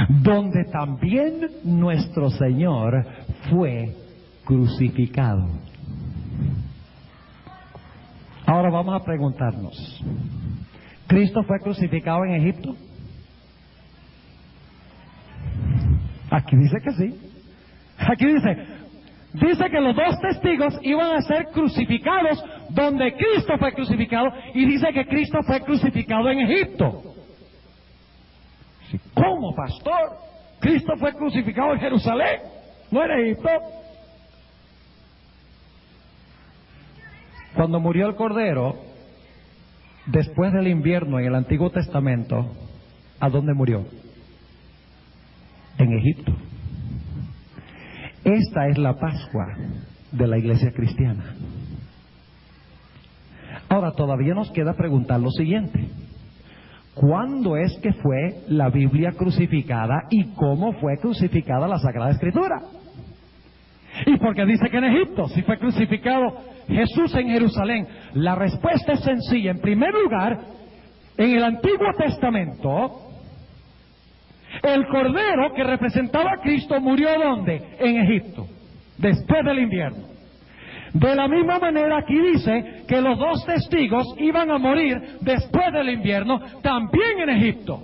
donde también nuestro Señor fue crucificado. Ahora vamos a preguntarnos, ¿Cristo fue crucificado en Egipto? Aquí dice que sí. Aquí dice que los dos testigos iban a ser crucificados donde Cristo fue crucificado, y dice que Cristo fue crucificado en Egipto. ¿Cómo, pastor? ¿Cristo fue crucificado en Jerusalén? ¿No en Egipto? Cuando murió el Cordero, después del invierno en el Antiguo Testamento, ¿a dónde murió? En Egipto. Esta es la Pascua de la iglesia cristiana. Ahora, todavía nos queda preguntar lo siguiente: ¿cuándo es que fue la Biblia crucificada y cómo fue crucificada la Sagrada Escritura? ¿Y por qué dice que en Egipto? Si fue crucificado Jesús en Jerusalén. La respuesta es sencilla. En primer lugar, en el Antiguo Testamento, el Cordero que representaba a Cristo murió ¿dónde? En Egipto, después del invierno. De la misma manera aquí dice que los dos testigos iban a morir después del invierno, también en Egipto.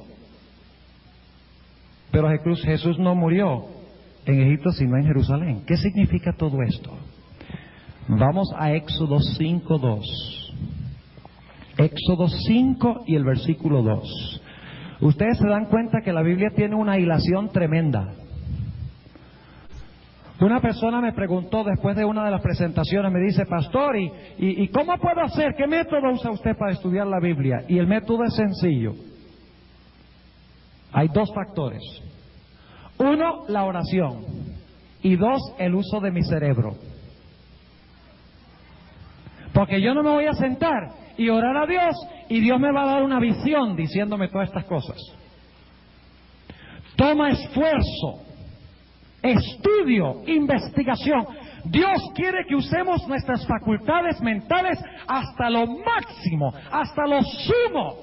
Pero Jesús no murió en Egipto sino en Jerusalén. ¿Qué significa todo esto? Vamos a Éxodo 5:2. Éxodo 5 y el versículo 2. Ustedes se dan cuenta que la Biblia tiene una hilación tremenda. Una persona me preguntó después de una de las presentaciones, me dice: pastor, ¿y cómo puedo hacer? ¿Qué método usa usted para estudiar la Biblia? Y el método es sencillo. Hay dos factores. Uno, la oración. Y dos, el uso de mi cerebro. Porque yo no me voy a sentar y orar a Dios y Dios me va a dar una visión diciéndome todas estas cosas. Toma esfuerzo, estudio, investigación. Dios quiere que usemos nuestras facultades mentales hasta lo máximo, hasta lo sumo.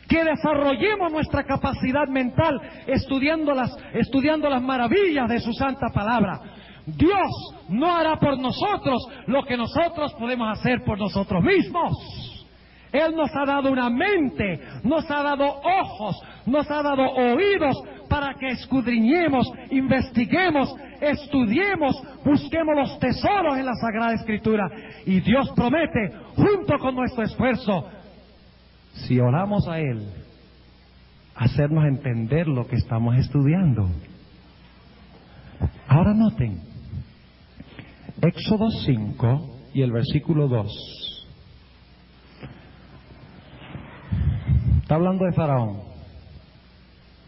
Que desarrollemos nuestra capacidad mental estudiando las maravillas de su santa palabra. Dios no hará por nosotros lo que nosotros podemos hacer por nosotros mismos. Él nos ha dado una mente, nos ha dado ojos, nos ha dado oídos para que escudriñemos, investiguemos, estudiemos, busquemos los tesoros en la Sagrada Escritura. Y Dios promete, junto con nuestro esfuerzo, si oramos a Él, hacernos entender lo que estamos estudiando. Ahora noten, Éxodo 5 y el versículo 2. Está hablando de Faraón.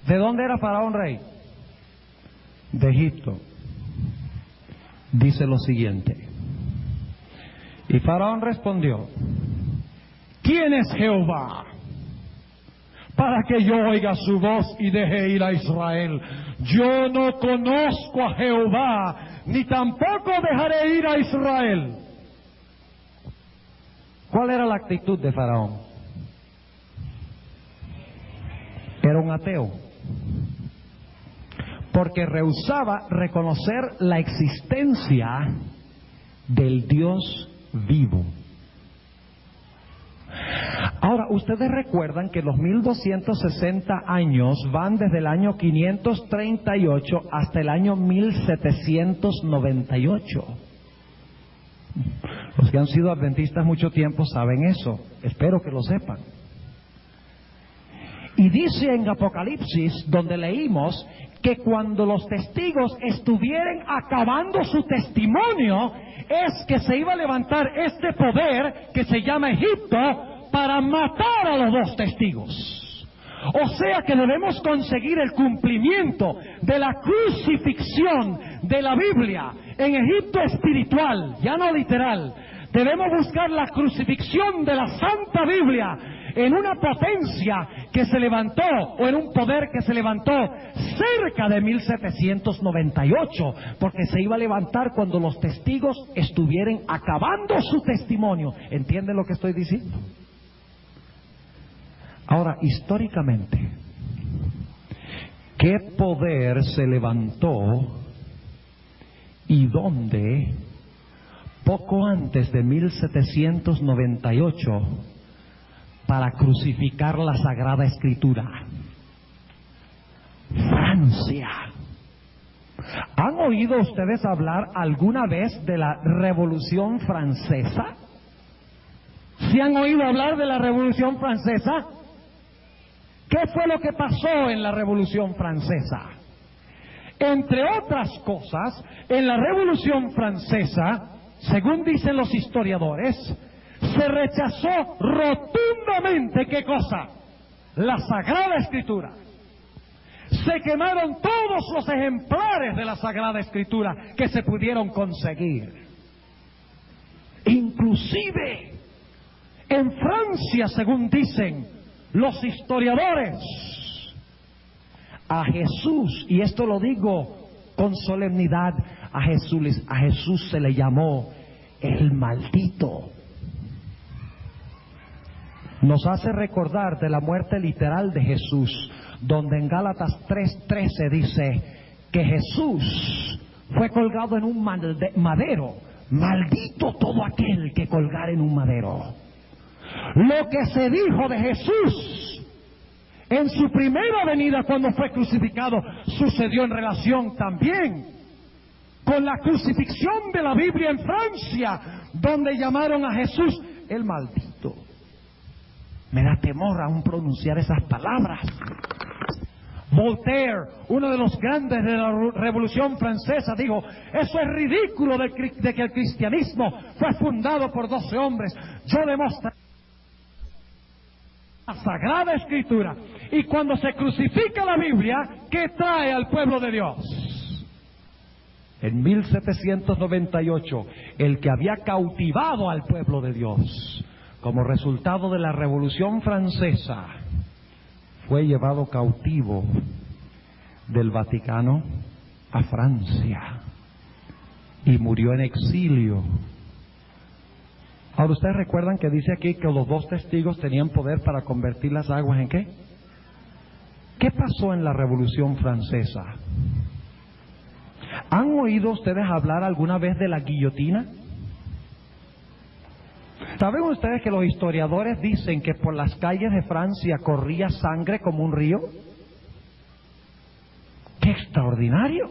¿De dónde era Faraón rey? De Egipto. Dice lo siguiente: y Faraón respondió: ¿quién es Jehová para que yo oiga su voz y deje ir a Israel? Yo no conozco a Jehová, ni tampoco dejaré ir a Israel. ¿Cuál era la actitud de Faraón? Era un ateo, porque rehusaba reconocer la existencia del Dios vivo. Ahora, ustedes recuerdan que los 1260 años van desde el año 538 hasta el año 1798. Los que han sido adventistas mucho tiempo saben eso. Espero que lo sepan. Y dice en Apocalipsis, donde leímos, que cuando los testigos estuvieran acabando su testimonio, es que se iba a levantar este poder que se llama Egipto para matar a los dos testigos. O sea que debemos conseguir el cumplimiento de la crucifixión de la Biblia en Egipto espiritual, ya no literal. Debemos buscar la crucifixión de la Santa Biblia en una potencia que se levantó, o en un poder que se levantó cerca de 1798, porque se iba a levantar cuando los testigos estuvieran acabando su testimonio. ¿Entienden lo que estoy diciendo? Ahora, históricamente, ¿qué poder se levantó y dónde poco antes de 1798 para crucificar la Sagrada Escritura? Francia. ¿Han oído ustedes hablar alguna vez de la Revolución Francesa? ¿Sí han oído hablar de la Revolución Francesa? ¿Qué fue lo que pasó en la Revolución Francesa? Entre otras cosas, en la Revolución Francesa, según dicen los historiadores, se rechazó rotundamente, ¿qué cosa? La Sagrada Escritura. Se quemaron todos los ejemplares de la Sagrada Escritura que se pudieron conseguir. Inclusive, en Francia, según dicen los historiadores, a Jesús, y esto lo digo con solemnidad, a Jesús se le llamó el maldito. Nos hace recordar de la muerte literal de Jesús, donde en Gálatas 3:13 dice que Jesús fue colgado en un madero. Maldito todo aquel que colgara en un madero. Lo que se dijo de Jesús en su primera venida cuando fue crucificado sucedió en relación también con la crucifixión de la Biblia en Francia, donde llamaron a Jesús el maldito. Me da temor aún pronunciar esas palabras. Voltaire, uno de los grandes de la Revolución Francesa, dijo: eso es ridículo de que el cristianismo fue fundado por 12 hombres. Yo demostraré la Sagrada Escritura. Y cuando se crucifica la Biblia, ¿qué trae al pueblo de Dios? En 1798, el que había cautivado al pueblo de Dios como resultado de la Revolución Francesa fue llevado cautivo del Vaticano a Francia y murió en exilio. Ahora, ¿ustedes recuerdan que dice aquí que los 2 testigos tenían poder para convertir las aguas en qué? ¿Qué pasó en la Revolución Francesa? ¿Han oído ustedes hablar alguna vez de la guillotina? ¿Saben ustedes que los historiadores dicen que por las calles de Francia corría sangre como un río? ¡Qué extraordinario!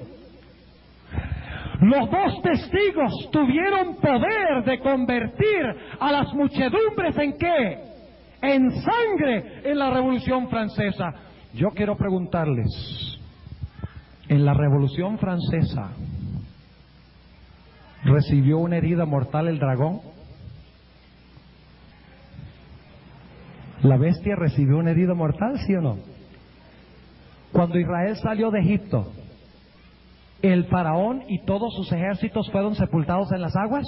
Los 2 testigos tuvieron poder de convertir a las muchedumbres ¿en qué? En sangre en la Revolución Francesa. Yo quiero preguntarles, en la Revolución Francesa, ¿recibió una herida mortal el dragón? ¿La bestia recibió una herida mortal, sí o no? Cuando Israel salió de Egipto, ¿el faraón y todos sus ejércitos fueron sepultados en las aguas?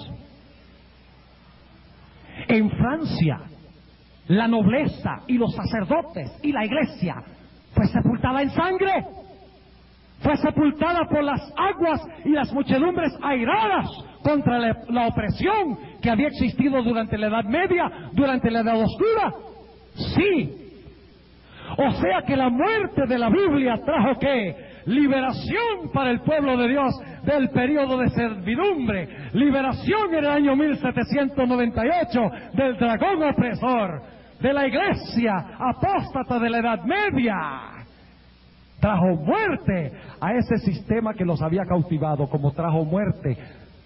En Francia, la nobleza y los sacerdotes y la iglesia fue sepultada en sangre. Fue sepultada por las aguas y las muchedumbres airadas contra la opresión que había existido durante la Edad Media, durante la Edad Oscura. Sí. O sea que la muerte de la Biblia trajo ¿qué? Liberación para el pueblo de Dios del periodo de servidumbre. Liberación en el año 1798 del dragón opresor, de la iglesia apóstata de la Edad Media. Trajo muerte a ese sistema que los había cautivado, como trajo muerte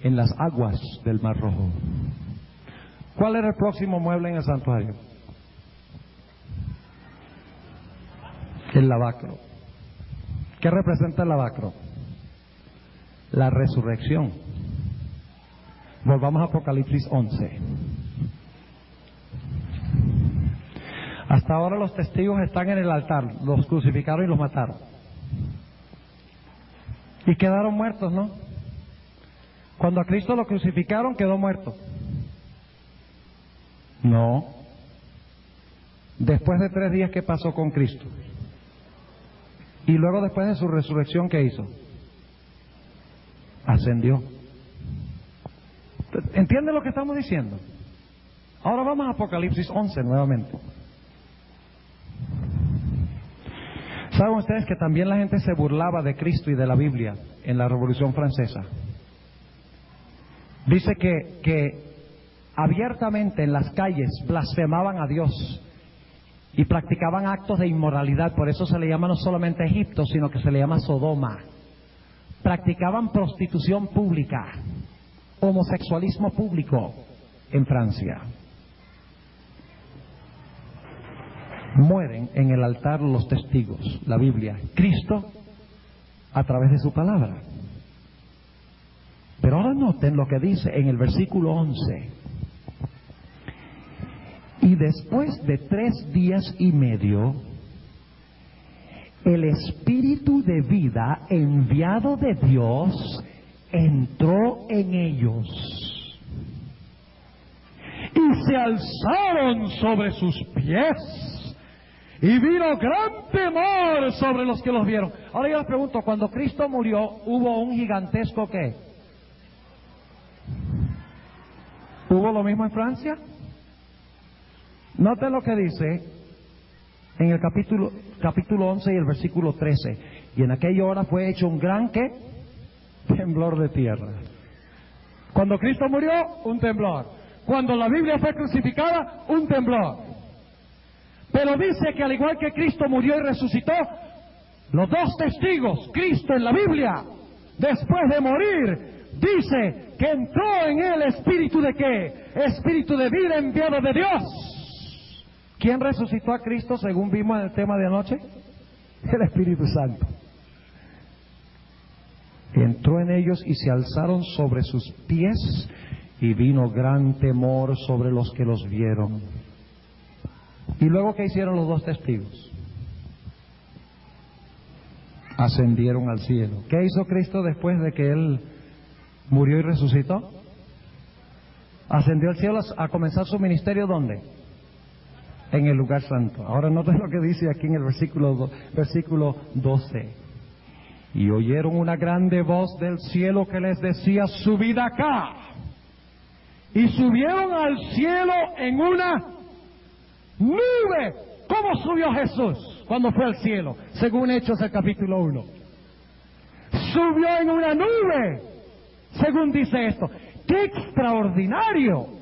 en las aguas del Mar Rojo. ¿Cuál era el próximo mueble en el santuario? El lavacro. ¿Qué representa el lavacro? La resurrección. Volvamos a Apocalipsis 11. Hasta ahora los testigos están en el altar, los crucificaron y los mataron. Y quedaron muertos, ¿no? Cuando a Cristo lo crucificaron, quedó muerto. No. Después de 3 días, ¿qué pasó con Cristo? Y luego, después de su resurrección, ¿qué hizo? Ascendió. ¿Entienden lo que estamos diciendo? Ahora vamos a Apocalipsis 11 nuevamente. ¿Saben ustedes que también la gente se burlaba de Cristo y de la Biblia en la Revolución Francesa? Dice que abiertamente en las calles blasfemaban a Dios y practicaban actos de inmoralidad. Por eso se le llama no solamente Egipto, sino que se le llama Sodoma, practicaban prostitución pública, homosexualismo público en Francia. Mueren en el altar los testigos, la Biblia, Cristo a través de su palabra. Pero ahora noten lo que dice en el versículo 11. Y después de 3 días y medio, el Espíritu de vida enviado de Dios entró en ellos. Y se alzaron sobre sus pies, y vino gran temor sobre los que los vieron. Ahora yo les pregunto, cuando Cristo murió, ¿hubo un gigantesco qué? ¿Hubo lo mismo en Francia? Noten lo que dice en el capítulo 11 y el versículo 13. Y en aquella hora fue hecho un gran ¿qué? Temblor de tierra. Cuando Cristo murió, un temblor. Cuando la Biblia fue crucificada, un temblor. Pero dice que al igual que Cristo murió y resucitó, los 2 testigos, Cristo en la Biblia, después de morir, dice que entró en él espíritu de ¿qué? Espíritu de vida enviado de Dios. ¿Quién resucitó a Cristo según vimos en el tema de anoche? El Espíritu Santo. Entró en ellos y se alzaron sobre sus pies, y vino gran temor sobre los que los vieron. ¿Y luego qué hicieron los 2 testigos? Ascendieron al cielo. ¿Qué hizo Cristo después de que Él murió y resucitó? Ascendió al cielo a comenzar su ministerio, ¿dónde? En el lugar santo. Ahora noten lo que dice aquí en el versículo 12. Y oyeron una grande voz del cielo que les decía: subid acá. Y subieron al cielo en una nube. ¿Cómo subió Jesús cuando fue al cielo? Según Hechos el capítulo 1. Subió en una nube, según dice esto. ¡Qué extraordinario!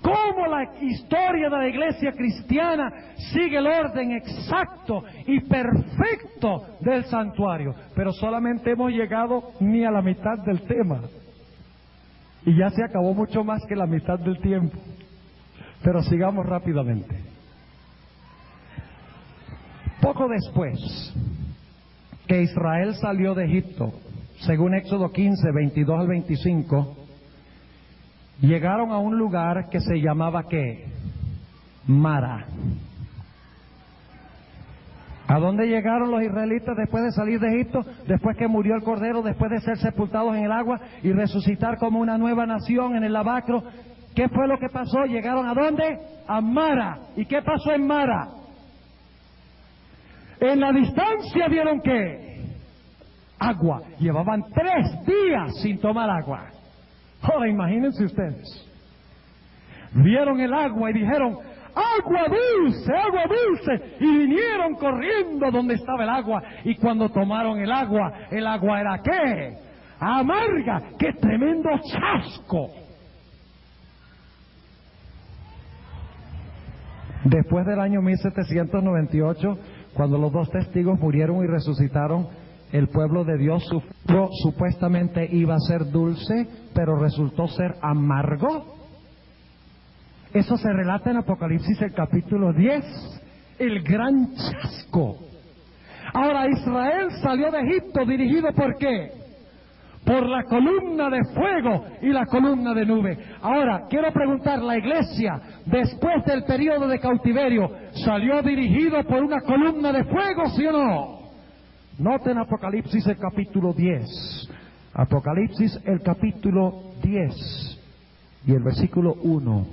Cómo la historia de la iglesia cristiana sigue el orden exacto y perfecto del santuario. Pero solamente hemos llegado ni a la mitad del tema. Y ya se acabó mucho más que la mitad del tiempo. Pero sigamos rápidamente. Poco después que Israel salió de Egipto, según Éxodo 15, 22 al 25, llegaron a un lugar que se llamaba ¿qué? Mara. ¿A dónde llegaron los israelitas después de salir de Egipto? Después que murió el Cordero, después de ser sepultados en el agua y resucitar como una nueva nación en el lavacro. ¿Qué fue lo que pasó? ¿Llegaron a dónde? A Mara. ¿Y qué pasó en Mara? En la distancia vieron ¿qué? Agua. Llevaban 3 días sin tomar agua. Ahora imagínense ustedes. Vieron el agua y dijeron: ¡agua dulce, agua dulce! Y vinieron corriendo donde estaba el agua. Y cuando tomaron el agua era ¿qué? Amarga. ¡Qué tremendo chasco! Después del año 1798, cuando los 2 testigos murieron y resucitaron, el pueblo de Dios supuestamente iba a ser dulce, pero resultó ser amargo. Eso se relata en Apocalipsis el capítulo 10, el gran chasco. Ahora Israel salió de Egipto dirigido ¿por qué? Por la columna de fuego y la columna de nube. Ahora, quiero preguntar, ¿la iglesia, después del periodo de cautiverio, salió dirigido por una columna de fuego, sí o no? Noten Apocalipsis el capítulo 10. Apocalipsis el capítulo 10 y el versículo 1.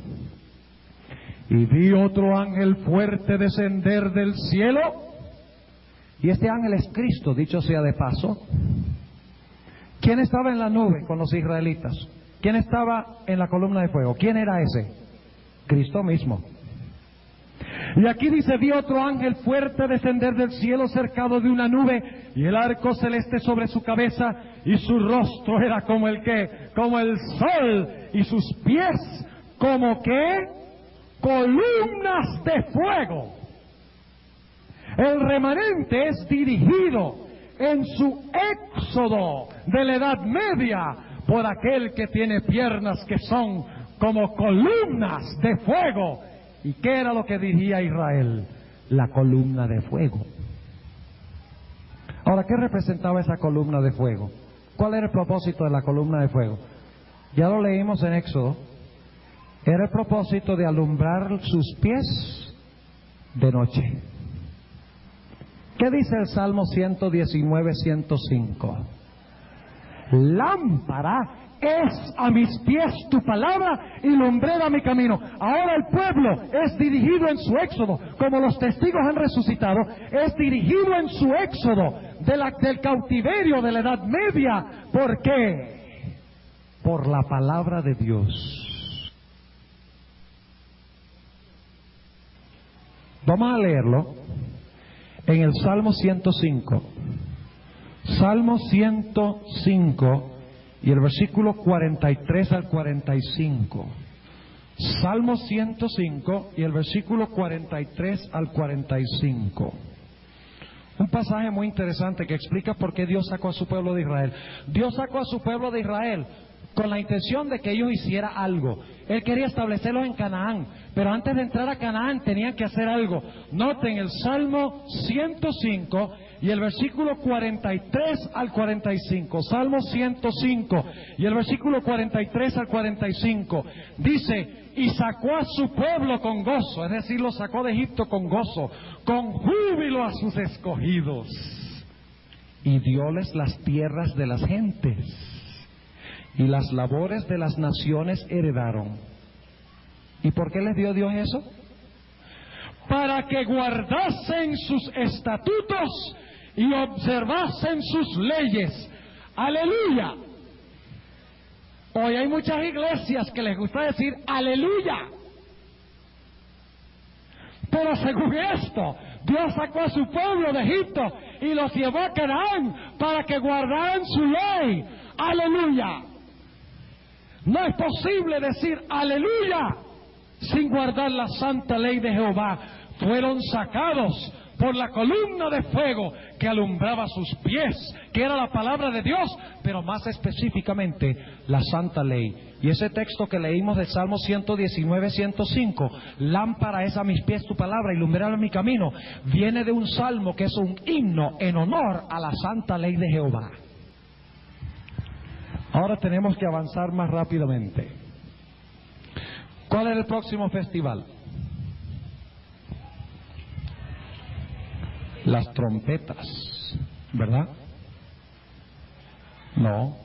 Y vi otro ángel fuerte descender del cielo. Y este ángel es Cristo, dicho sea de paso. ¿Quién estaba en la nube con los israelitas? ¿Quién estaba en la columna de fuego? ¿Quién era ese? Cristo mismo. Y aquí dice: vi otro ángel fuerte descender del cielo cercado de una nube, y el arco celeste sobre su cabeza, y su rostro era como el ¿qué? Como el sol, y sus pies como ¿qué? Columnas de fuego. El remanente es dirigido en su éxodo de la Edad Media por aquel que tiene piernas que son como columnas de fuego. ¿Y qué era lo que dirigía Israel? La columna de fuego. Ahora, ¿qué representaba esa columna de fuego? ¿Cuál era el propósito de la columna de fuego? Ya lo leímos en Éxodo. Era el propósito de alumbrar sus pies de noche. ¿Qué dice el Salmo 119, 105? Lámpara es a mis pies tu palabra y lumbrera mi camino. Ahora el pueblo es dirigido en su éxodo, como los testigos han resucitado, es dirigido en su éxodo del cautiverio de la Edad Media. ¿Por qué? Por la palabra de Dios. Vamos a leerlo en el Salmo 105. Salmo 105 y el versículo 43 al 45. Salmo 105 y el versículo 43 al 45. Un pasaje muy interesante que explica por qué Dios sacó a su pueblo de Israel. Dios sacó a su pueblo de Israel con la intención de que ellos hicieran algo. Él quería establecerlos en Canaán, pero antes de entrar a Canaán tenían que hacer algo. Noten el Salmo 105 y el versículo 43 al 45. Salmo 105 y el versículo 43 al 45. Dice: y sacó a su pueblo con gozo, es decir, lo sacó de Egipto con gozo, con júbilo a sus escogidos, y dióles las tierras de las gentes, y las labores de las naciones heredaron. ¿Y por qué les dio Dios eso? Para que guardasen sus estatutos y observasen sus leyes. ¡Aleluya! Hoy hay muchas iglesias que les gusta decir ¡aleluya! Pero según esto, Dios sacó a su pueblo de Egipto y los llevó a Canaán para que guardaran su ley. ¡Aleluya! No es posible decir aleluya sin guardar la santa ley de Jehová. Fueron sacados por la columna de fuego que alumbraba sus pies, que era la palabra de Dios, pero más específicamente la santa ley. Y ese texto que leímos del Salmo 119, 105, lámpara es a mis pies tu palabra y lumbrera mi camino, viene de un salmo que es un himno en honor a la santa ley de Jehová. Ahora tenemos que avanzar más rápidamente. ¿Cuál es el próximo festival? Las trompetas, ¿verdad? No.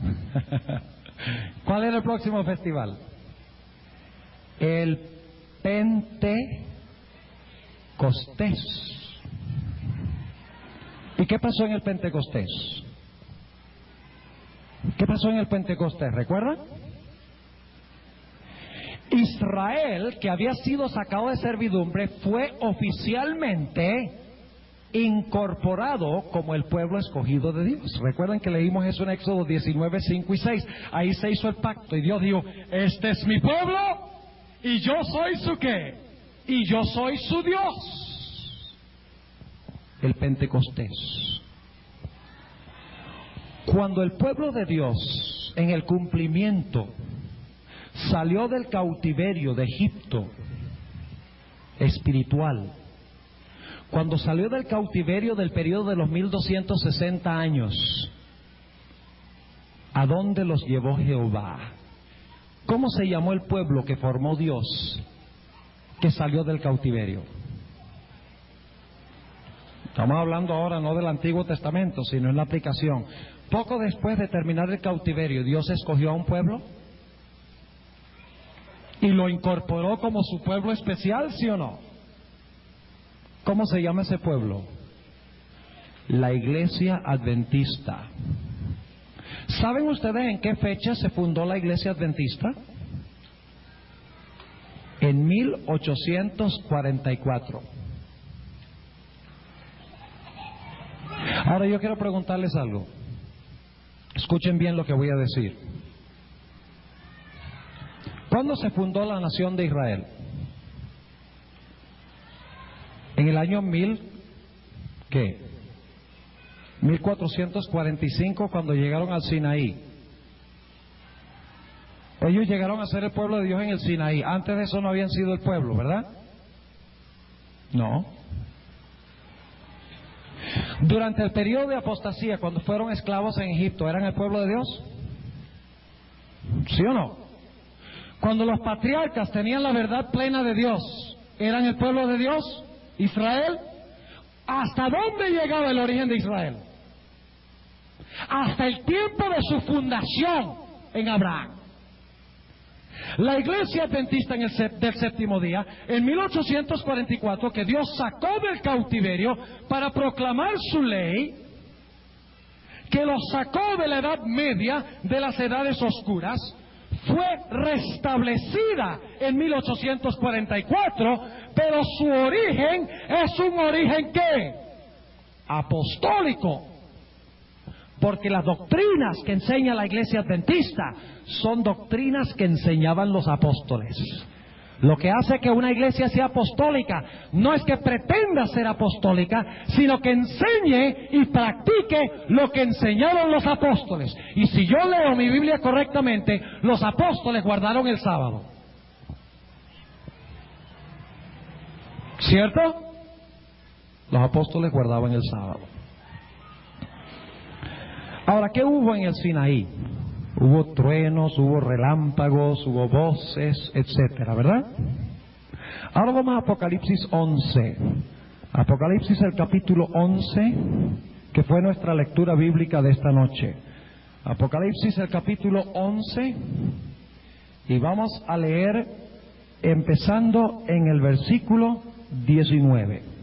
¿Cuál es el próximo festival? El Pentecostés. ¿Y qué pasó en el Pentecostés? ¿Qué pasó en el Pentecostés? ¿Recuerdan? Israel, que había sido sacado de servidumbre, fue oficialmente incorporado como el pueblo escogido de Dios. Recuerdan que leímos eso en Éxodo 19, 5 y 6. Ahí se hizo el pacto y Dios dijo: este es mi pueblo y yo soy su ¿qué? Y yo soy su Dios. El Pentecostés. Cuando el pueblo de Dios, en el cumplimiento, salió del cautiverio de Egipto espiritual, cuando salió del cautiverio del periodo de los 1260 años, ¿a dónde los llevó Jehová? ¿Cómo se llamó el pueblo que formó Dios, que salió del cautiverio? Estamos hablando ahora no del Antiguo Testamento, sino en la aplicación. Poco después de terminar el cautiverio, Dios escogió a un pueblo y lo incorporó como su pueblo especial, ¿sí o no? ¿Cómo se llama ese pueblo? La Iglesia Adventista. ¿Saben ustedes en qué fecha se fundó la Iglesia Adventista? En 1844. Ahora yo quiero preguntarles algo. Escuchen bien lo que voy a decir. ¿Cuándo se fundó la nación de Israel? En el año 1000, ¿qué? 1445, cuando llegaron al Sinaí. Ellos llegaron a ser el pueblo de Dios en el Sinaí. Antes de eso no habían sido el pueblo, ¿verdad? No. Durante el periodo de apostasía, cuando fueron esclavos en Egipto, ¿eran el pueblo de Dios? ¿Sí o no? Cuando los patriarcas tenían la verdad plena de Dios, ¿eran el pueblo de Dios? ¿Israel? ¿Hasta dónde llegaba el origen de Israel? Hasta el tiempo de su fundación en Abraham. La iglesia adventista del séptimo día, en 1844, que Dios sacó del cautiverio para proclamar su ley, que los sacó de la Edad Media, de las edades oscuras, fue restablecida en 1844, pero su origen es un origen ¿qué? Apostólico. Porque las doctrinas que enseña la iglesia adventista son doctrinas que enseñaban los apóstoles. Lo que hace que una iglesia sea apostólica no es que pretenda ser apostólica, sino que enseñe y practique lo que enseñaron los apóstoles. Y si yo leo mi Biblia correctamente, los apóstoles guardaron el sábado. ¿Cierto? Los apóstoles guardaban el sábado. Ahora, ¿qué hubo en el Sinaí? Hubo truenos, hubo relámpagos, hubo voces, etcétera, ¿verdad? Ahora vamos a Apocalipsis 11. Apocalipsis, el capítulo 11, que fue nuestra lectura bíblica de esta noche. Apocalipsis, el capítulo 11, y vamos a leer empezando en el versículo 19.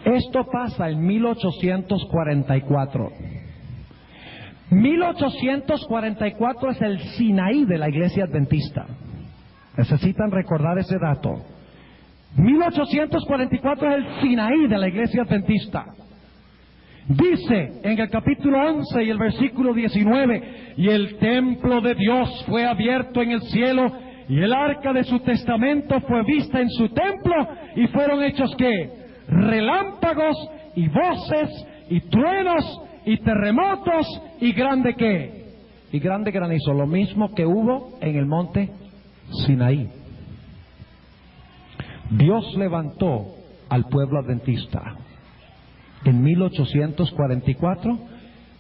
Esto pasa en 1844. 1844 es el Sinaí de la iglesia adventista. Necesitan recordar ese dato. 1844 es el Sinaí de la iglesia adventista. Dice en el capítulo 11 y el versículo 19: y el templo de Dios fue abierto en el cielo, y el arca de su testamento fue vista en su templo, y fueron hechos ¿qué? Relámpagos y voces y truenos y terremotos y grande ¿qué? Y grande granizo, lo mismo que hubo en el monte Sinaí. Dios levantó al pueblo adventista en 1844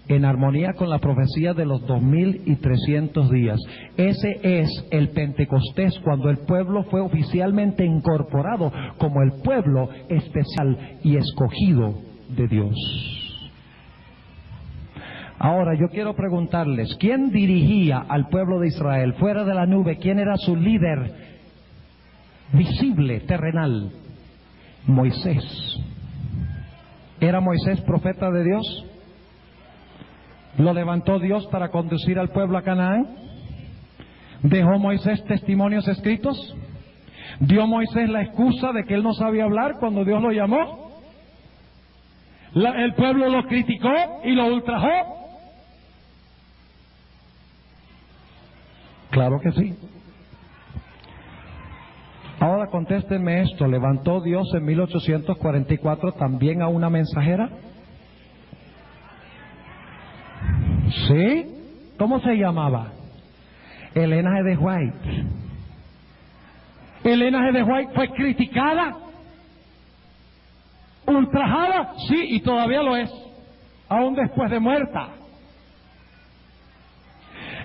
en armonía con la profecía de los 2300 días. Ese es el Pentecostés, cuando el pueblo fue oficialmente incorporado como el pueblo especial y escogido de Dios. Ahora yo quiero preguntarles, ¿quién dirigía al pueblo de Israel fuera de la nube? ¿Quién era su líder visible, terrenal? Moisés. ¿Era Moisés profeta de Dios? ¿Lo levantó Dios para conducir al pueblo a Canaán? ¿Dejó Moisés testimonios escritos? ¿Dio Moisés la excusa de que él no sabía hablar cuando Dios lo llamó? ¿El pueblo lo criticó y lo ultrajó? Claro que sí. Ahora contéstenme esto: ¿levantó Dios en 1844 también a una mensajera? ¿Sí? ¿Cómo se llamaba? Elena G. de White. Elena G. de White fue criticada, ultrajada, sí, y todavía lo es, aún después de muerta.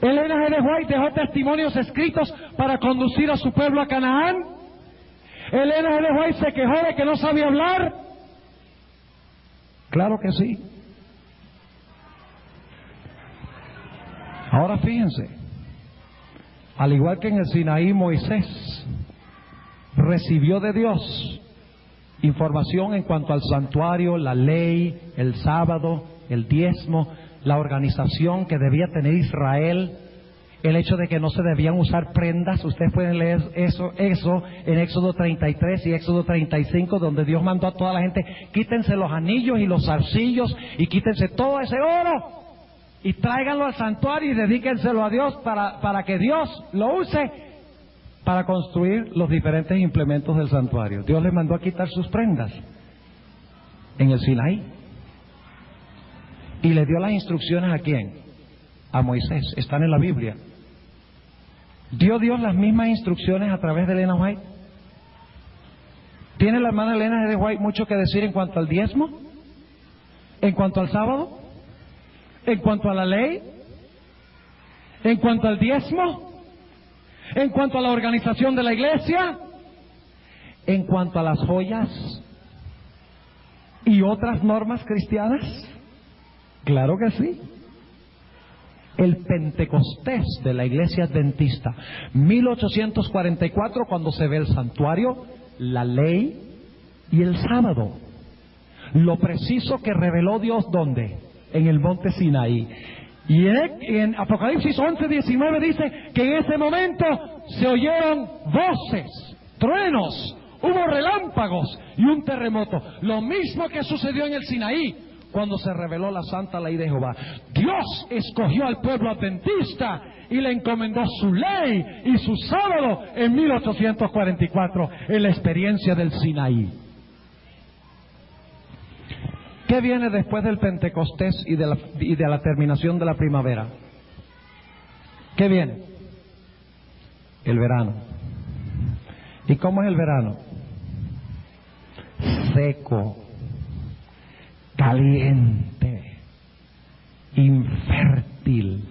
Elena G. de White dejó testimonios escritos para conducir a su pueblo a Canaán. Elena G. de White se quejó de que no sabía hablar. Claro que sí. Ahora fíjense, al igual que en el Sinaí, Moisés recibió de Dios información en cuanto al santuario, la ley, el sábado, el diezmo, la organización que debía tener Israel, el hecho de que no se debían usar prendas. Ustedes pueden leer eso en Éxodo 33 y Éxodo 35, donde Dios mandó a toda la gente: quítense los anillos y los zarcillos y quítense todo ese oro y tráiganlo al santuario y dedíquenselo a Dios para que Dios lo use para construir los diferentes implementos del santuario. Dios les mandó a quitar sus prendas. en el Sinaí. ¿Y le dio las instrucciones a quién? A Moisés. Están en la Biblia. ¿Dio Dios las mismas instrucciones a través de Elena White? ¿Tiene la hermana Elena de White mucho que decir en cuanto al diezmo? ¿En cuanto al sábado? ¿En cuanto a la ley? ¿En cuanto al diezmo? ¿En cuanto a la organización de la iglesia? ¿En cuanto a las joyas y otras normas cristianas? Claro que sí. El Pentecostés de la iglesia adventista, 1844, cuando se ve el santuario, la ley y el sábado. Lo preciso que reveló Dios, ¿dónde? En el monte Sinaí. Y en Apocalipsis 11:19 dice que en ese momento se oyeron voces, truenos, hubo relámpagos y un terremoto. Lo mismo que sucedió en el Sinaí cuando se reveló la santa ley de Jehová. Dios escogió al pueblo adventista y le encomendó su ley y su sábado en 1844 en la experiencia del Sinaí. ¿Qué viene después del Pentecostés y de la terminación de la primavera? ¿Qué viene? El verano. ¿Y cómo es el verano? Seco, caliente, infértil.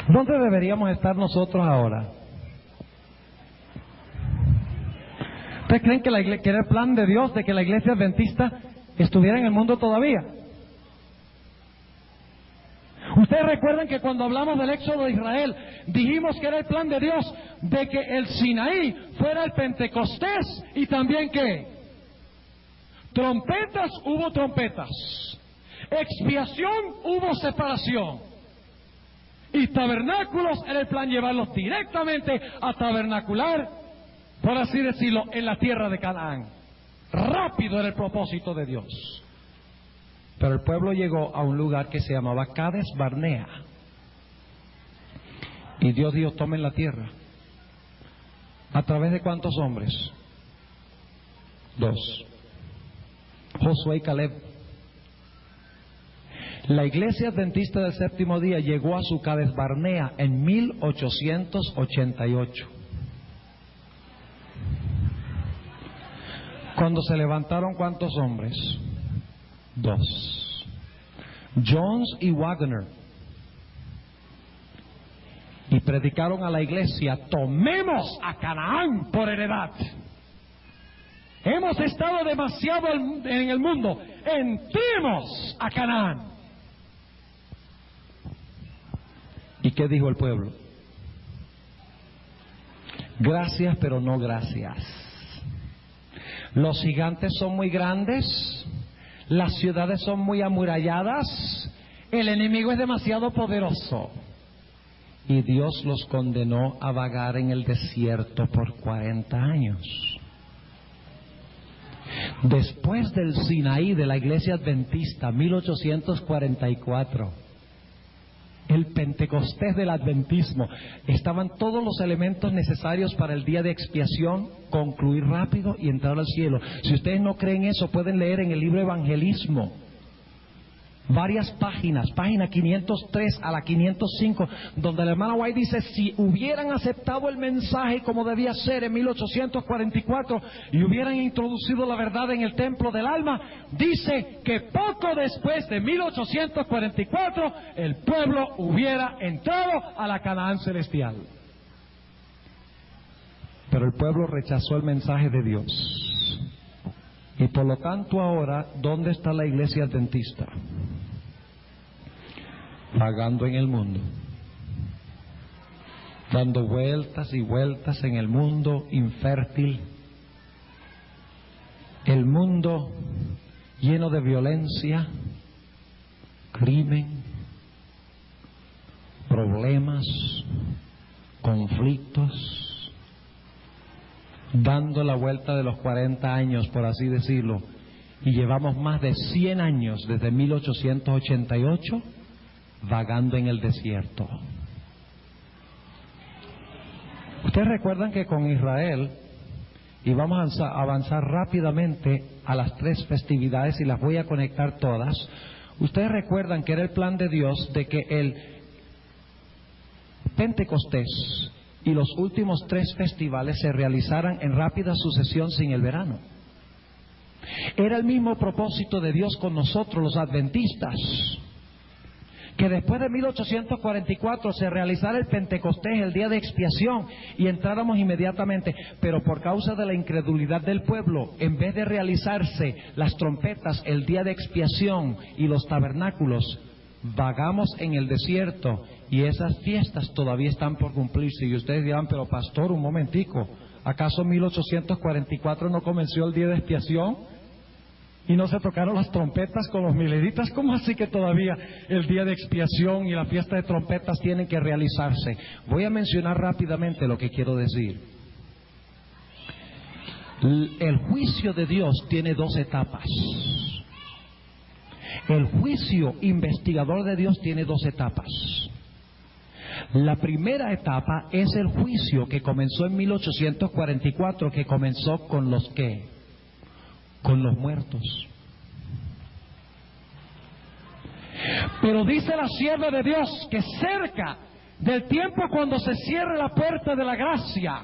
¿Dónde deberíamos estar nosotros ahora? ¿Ustedes creen que era el plan de Dios de que la iglesia adventista estuviera en el mundo todavía? Ustedes recuerdan que cuando hablamos del éxodo de Israel, dijimos que era el plan de Dios de que el Sinaí fuera el Pentecostés y también ¿qué? Trompetas, hubo trompetas. Expiación, hubo separación. Y tabernáculos, era el plan llevarlos directamente a tabernacular, por así decirlo, en la tierra de Canaán. Rápido era el propósito de Dios. Pero el pueblo llegó a un lugar que se llamaba Cades Barnea. Y Dios dijo, tomen la tierra. ¿A través de cuántos hombres? 2. Josué y Caleb. La iglesia adventista del séptimo día llegó a su Cades Barnea en 1888. Cuando se levantaron, ¿cuántos hombres? 2. Jones y Wagner. Y predicaron a la iglesia, tomemos a Canaán por heredad. Hemos estado demasiado en el mundo, entremos a Canaán. ¿Y qué dijo el pueblo? Gracias, pero no gracias. Los gigantes son muy grandes, las ciudades son muy amuralladas, el enemigo es demasiado poderoso. Y Dios los condenó a vagar en el desierto por 40 años. Después del Sinaí de la iglesia adventista, 1844, el Pentecostés del adventismo, estaban todos los elementos necesarios para el día de expiación, concluir rápido y entrar al cielo. Si ustedes no creen eso, pueden leer en el libro Evangelismo varias páginas, página 503 a la 505, donde la hermana White dice, si hubieran aceptado el mensaje como debía ser en 1844 y hubieran introducido la verdad en el templo del alma, dice que poco después de 1844 el pueblo hubiera entrado a la Canaán celestial. Pero el pueblo rechazó el mensaje de Dios. Y por lo tanto ahora, ¿dónde está la iglesia adventista? Vagando en el mundo, dando vueltas y vueltas en el mundo infértil, el mundo lleno de violencia, crimen, problemas, conflictos, dando la vuelta de los 40 años, por así decirlo, y llevamos más de 100 años desde 1888 vagando en el desierto. Ustedes recuerdan que con Israel Y vamos a avanzar rápidamente a las 3 festividades y las voy a conectar todas. Ustedes recuerdan que era el plan de Dios de que el Pentecostés y los últimos 3 festivales se realizaran en rápida sucesión sin el verano. Era el mismo propósito de Dios con nosotros los adventistas, que después de 1844 se realizara el Pentecostés, el día de expiación, y entráramos inmediatamente, pero por causa de la incredulidad del pueblo, en vez de realizarse las trompetas, el día de expiación y los tabernáculos, vagamos en el desierto y esas fiestas todavía están por cumplirse. Y ustedes dirán, pero pastor, un momentico, ¿acaso 1844 no comenzó el día de expiación? ¿Y no se tocaron las trompetas con los mileritas? ¿Cómo así que todavía el día de expiación y la fiesta de trompetas tienen que realizarse? Voy a mencionar rápidamente lo que quiero decir. El juicio de Dios tiene 2 etapas. El juicio investigador de Dios tiene 2 etapas. La primera etapa es el juicio que comenzó en 1844, que comenzó con los ¿qué? Con los muertos. Pero dice la sierva de Dios que cerca del tiempo cuando se cierre la puerta de la gracia,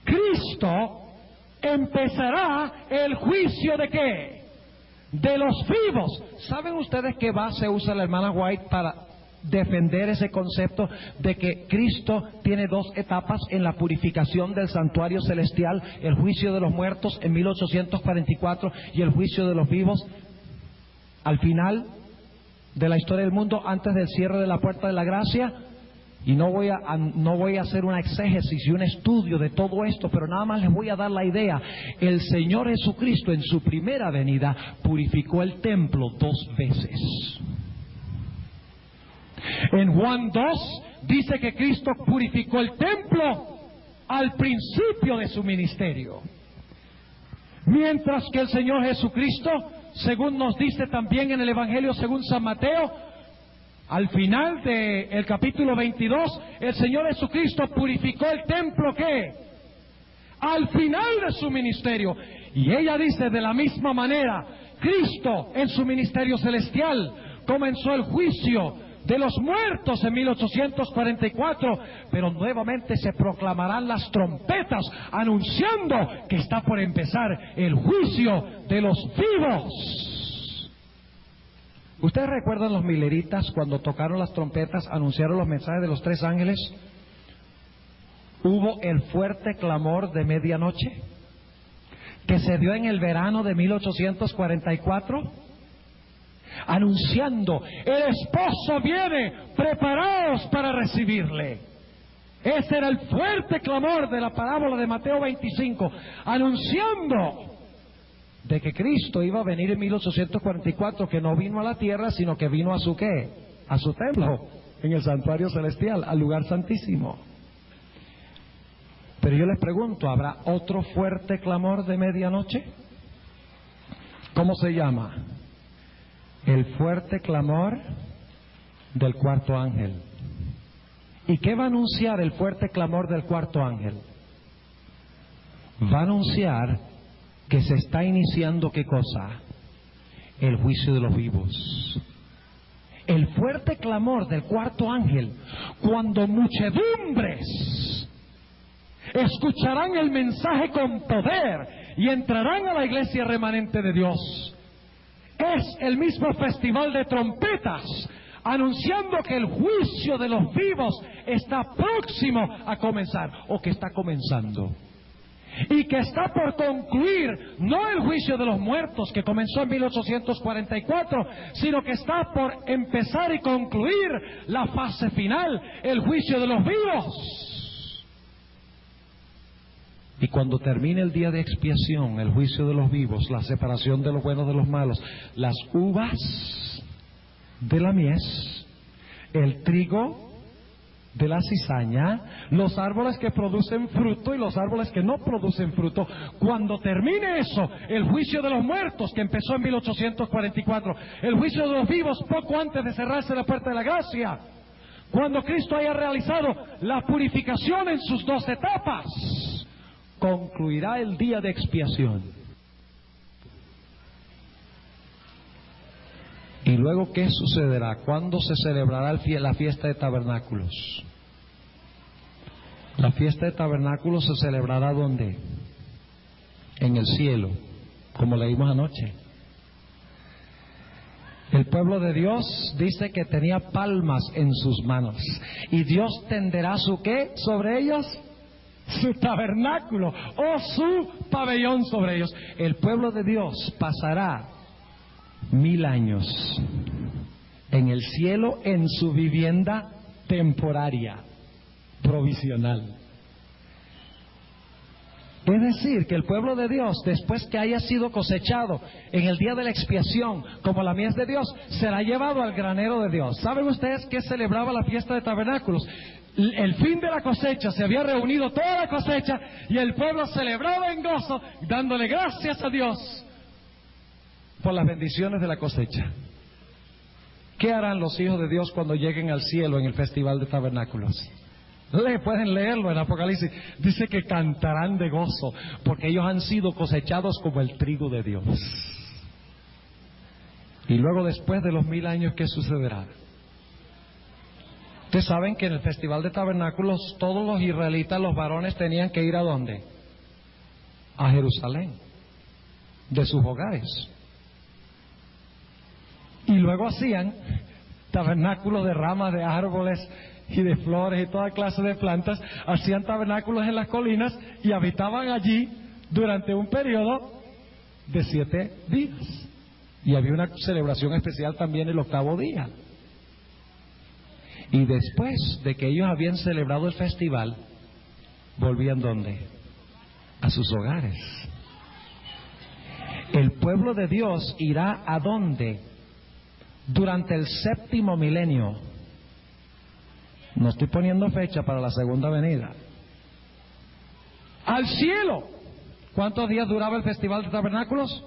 Cristo empezará el juicio ¿de qué? De los vivos. ¿Saben ustedes qué base usa la hermana White para defender ese concepto de que Cristo tiene 2 etapas en la purificación del santuario celestial? El juicio de los muertos en 1844 y el juicio de los vivos al final de la historia del mundo, antes del cierre de la puerta de la gracia. Y no voy a hacer una exégesis y un estudio de todo esto, pero nada más les voy a dar la idea. El Señor Jesucristo en su primera venida purificó el templo 2 veces. En Juan 2 dice que Cristo purificó el templo al principio de su ministerio, mientras que el Señor Jesucristo, según nos dice también en el Evangelio según San Mateo, al final del capítulo 22, el Señor Jesucristo purificó el templo ¿qué? Al final de su ministerio. Y ella dice, de la misma manera, Cristo en su ministerio celestial comenzó el juicio de los muertos en 1844, pero nuevamente se proclamarán las trompetas anunciando que está por empezar el juicio de los vivos. ¿Ustedes recuerdan los mileritas cuando tocaron las trompetas, anunciaron los mensajes de los 3 ángeles? Hubo el fuerte clamor de medianoche que se dio en el verano de 1844, anunciando, el esposo viene, preparaos para recibirle. Ese era el fuerte clamor de la parábola de Mateo 25, anunciando de que Cristo iba a venir en 1844, que no vino a la tierra, sino que vino a su ¿qué? A su templo, en el santuario celestial, al lugar santísimo. Pero yo les pregunto, ¿habrá otro fuerte clamor de medianoche? ¿Cómo se llama? El fuerte clamor del 4º ángel. ¿Y qué va a anunciar el fuerte clamor del 4º ángel? Va a anunciar que se está iniciando ¿qué cosa? El juicio de los vivos. El fuerte clamor del 4º ángel, cuando muchedumbres escucharán el mensaje con poder y entrarán a la iglesia remanente de Dios. Es el mismo festival de trompetas, anunciando que el juicio de los vivos está próximo a comenzar, o que está comenzando. Y que está por concluir, no el juicio de los muertos que comenzó en 1844, sino que está por empezar y concluir la fase final, el juicio de los vivos. Y cuando termine el día de expiación, el juicio de los vivos, la separación de los buenos de los malos, las uvas de la mies, el trigo de la cizaña, los árboles que producen fruto y los árboles que no producen fruto. Cuando termine eso, el juicio de los muertos que empezó en 1844, el juicio de los vivos poco antes de cerrarse la puerta de la gracia, cuando Cristo haya realizado la purificación en sus 2 etapas, concluirá el día de expiación. ¿Y luego qué sucederá? ¿Cuándo se celebrará la fiesta de tabernáculos? La fiesta de tabernáculos se celebrará ¿dónde? En el cielo, como leímos anoche. El pueblo de Dios dice que tenía palmas en sus manos. ¿Y Dios tenderá su qué sobre ellos? Su tabernáculo o su pabellón sobre ellos. El pueblo de Dios pasará 1000 años en el cielo en su vivienda temporaria, provisional. Es decir, que el pueblo de Dios, después que haya sido cosechado en el día de la expiación, como la mies de Dios, será llevado al granero de Dios. ¿Saben ustedes qué celebraba la fiesta de tabernáculos? El fin de la cosecha, se había reunido toda la cosecha y el pueblo celebraba en gozo, dándole gracias a Dios por las bendiciones de la cosecha. ¿Qué harán los hijos de Dios cuando lleguen al cielo en el festival de tabernáculos? Pueden leerlo en Apocalipsis. Dice que cantarán de gozo porque ellos han sido cosechados como el trigo de Dios. Y luego, después de los 1000 años, ¿qué sucederá? Ustedes saben que en el festival de tabernáculos todos los israelitas, los varones, tenían que ir ¿a dónde? A Jerusalén, de sus hogares. Y luego hacían tabernáculos de ramas de árboles y de flores y toda clase de plantas. Hacían tabernáculos en las colinas y habitaban allí durante un periodo de 7 días. Y había una celebración especial también el 8º día. Y después de que ellos habían celebrado el festival, volvían ¿dónde? A sus hogares. El pueblo de Dios irá ¿a dónde? Durante el 7º milenio. No estoy poniendo fecha para la segunda venida. Al cielo. ¿Cuántos días duraba el festival de tabernáculos?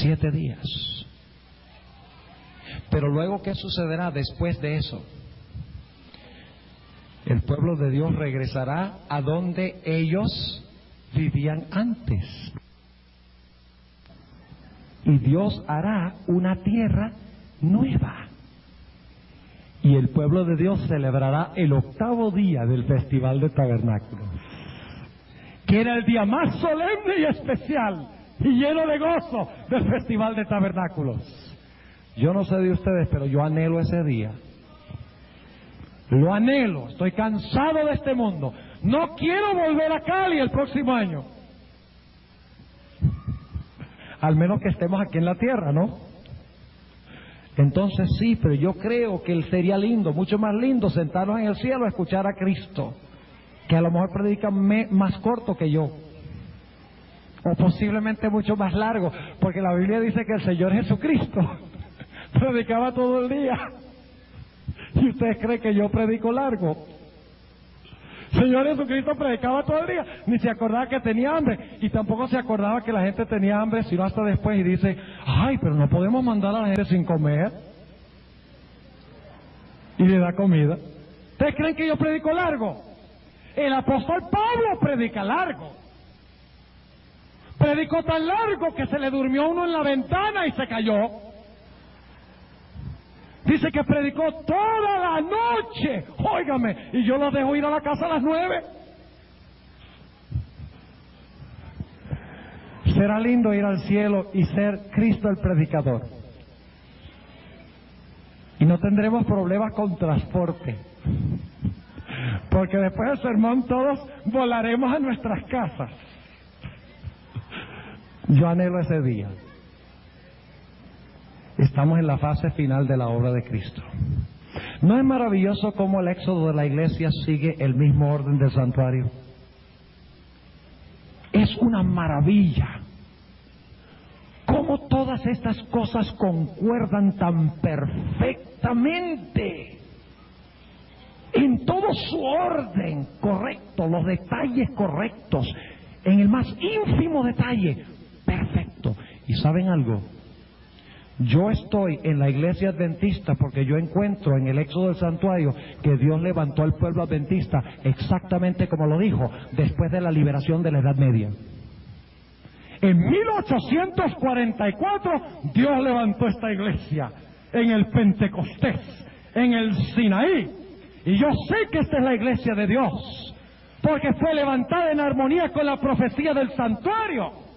7 días. Pero luego, ¿qué sucederá después de eso? El pueblo de Dios regresará a donde ellos vivían antes. Y Dios hará una tierra nueva. Y el pueblo de Dios celebrará el 8º día del festival de tabernáculos, que era el día más solemne y especial y lleno de gozo del festival de tabernáculos. Yo no sé de ustedes, pero yo anhelo ese día. Lo anhelo. Estoy cansado de este mundo. No quiero volver a Cali el próximo año. Al menos que estemos aquí en la tierra, ¿no? Entonces sí, pero yo creo que sería lindo, mucho más lindo, sentarnos en el cielo a escuchar a Cristo, que a lo mejor predica más corto que yo, o posiblemente mucho más largo, porque la Biblia dice que el Señor Jesucristo predicaba todo el día. ¿Y ustedes creen que yo predico largo? Señor Jesucristo predicaba todo el día, ni se acordaba que tenía hambre, y tampoco se acordaba que la gente tenía hambre, sino hasta después, y dice, ay, pero no podemos mandar a la gente sin comer, y le da comida. ¿Ustedes creen que yo predico largo? El apóstol Pablo predica largo. Predicó tan largo que se le durmió uno en la ventana y se cayó. Dice que predicó toda la noche. Óigame, y yo lo dejo ir a la casa a las 9. Será lindo ir al cielo y ser Cristo el predicador. Y no tendremos problemas con transporte. Porque después del sermón todos volaremos a nuestras casas. Yo anhelo ese día. Estamos en la fase final de la obra de Cristo. ¿No es maravilloso cómo el éxodo de la iglesia sigue el mismo orden del santuario? Es una maravilla. Cómo todas estas cosas concuerdan tan perfectamente. En todo su orden correcto, los detalles correctos, en el más ínfimo detalle, perfecto. ¿Y saben algo? Yo estoy en la iglesia adventista porque yo encuentro en el Éxodo del Santuario que Dios levantó al pueblo adventista exactamente como lo dijo, después de la liberación de la Edad Media. En 1844 Dios levantó esta iglesia en el Pentecostés, en el Sinaí. Y yo sé que esta es la iglesia de Dios, porque fue levantada en armonía con la profecía del santuario.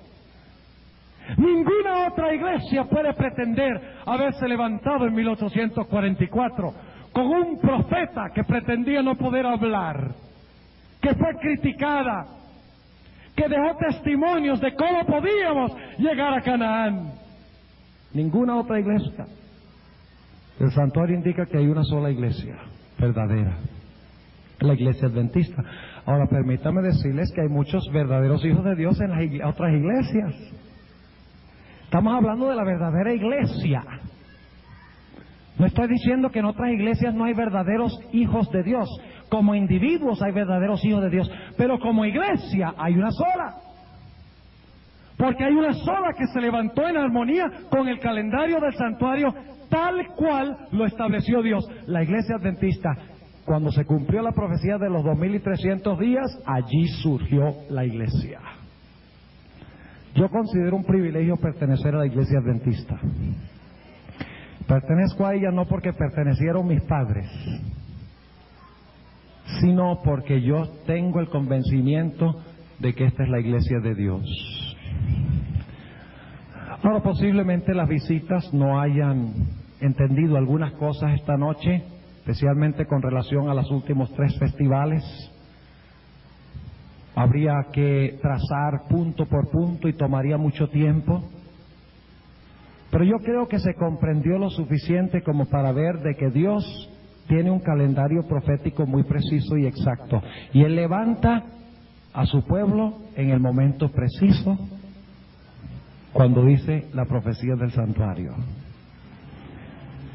Ninguna otra iglesia puede pretender haberse levantado en 1844 con un profeta que pretendía no poder hablar, que fue criticada, que dejó testimonios de cómo podíamos llegar a Canaán. Ninguna otra iglesia. El santuario indica que hay una sola iglesia verdadera, la iglesia adventista. Ahora permítame decirles que hay muchos verdaderos hijos de Dios en las otras iglesias. Estamos hablando de la verdadera iglesia. No estoy diciendo que en otras iglesias no hay verdaderos hijos de Dios. Como individuos hay verdaderos hijos de Dios, pero como iglesia hay una sola. Porque hay una sola que se levantó en armonía con el calendario del santuario tal cual lo estableció Dios. La iglesia adventista, cuando se cumplió la profecía de los 2300 días, allí surgió la iglesia. Yo considero un privilegio pertenecer a la iglesia adventista. Pertenezco a ella no porque pertenecieron mis padres, sino porque yo tengo el convencimiento de que esta es la iglesia de Dios. Ahora, posiblemente las visitas no hayan entendido algunas cosas esta noche, especialmente con relación a los últimos 3 festivales. Habría que trazar punto por punto y tomaría mucho tiempo. Pero yo creo que se comprendió lo suficiente como para ver de que Dios tiene un calendario profético muy preciso y exacto. Y Él levanta a su pueblo en el momento preciso, cuando dice la profecía del santuario.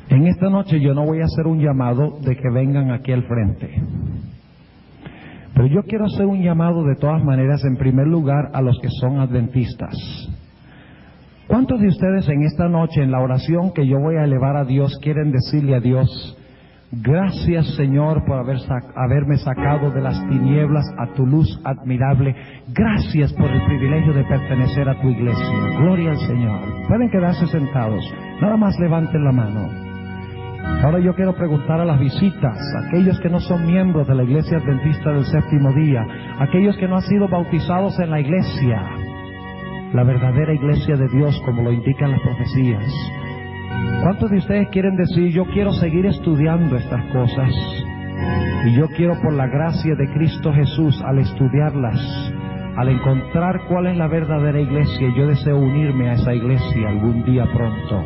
En esta noche yo no voy a hacer un llamado de que vengan aquí al frente. Pero yo quiero hacer un llamado de todas maneras, en primer lugar, a los que son adventistas. ¿Cuántos de ustedes en esta noche, en la oración que yo voy a elevar a Dios, quieren decirle a Dios: gracias, Señor, por haberme sacado de las tinieblas a tu luz admirable? Gracias por el privilegio de pertenecer a tu iglesia. Gloria al Señor. Pueden quedarse sentados. Nada más levanten la mano. Ahora yo quiero preguntar a las visitas, aquellos que no son miembros de la iglesia adventista del séptimo día, aquellos que no han sido bautizados en la iglesia, la verdadera iglesia de Dios, como lo indican las profecías. ¿Cuántos de ustedes quieren decir: yo quiero seguir estudiando estas cosas, y yo quiero, por la gracia de Cristo Jesús, al estudiarlas, al encontrar cuál es la verdadera iglesia, yo deseo unirme a esa iglesia algún día pronto?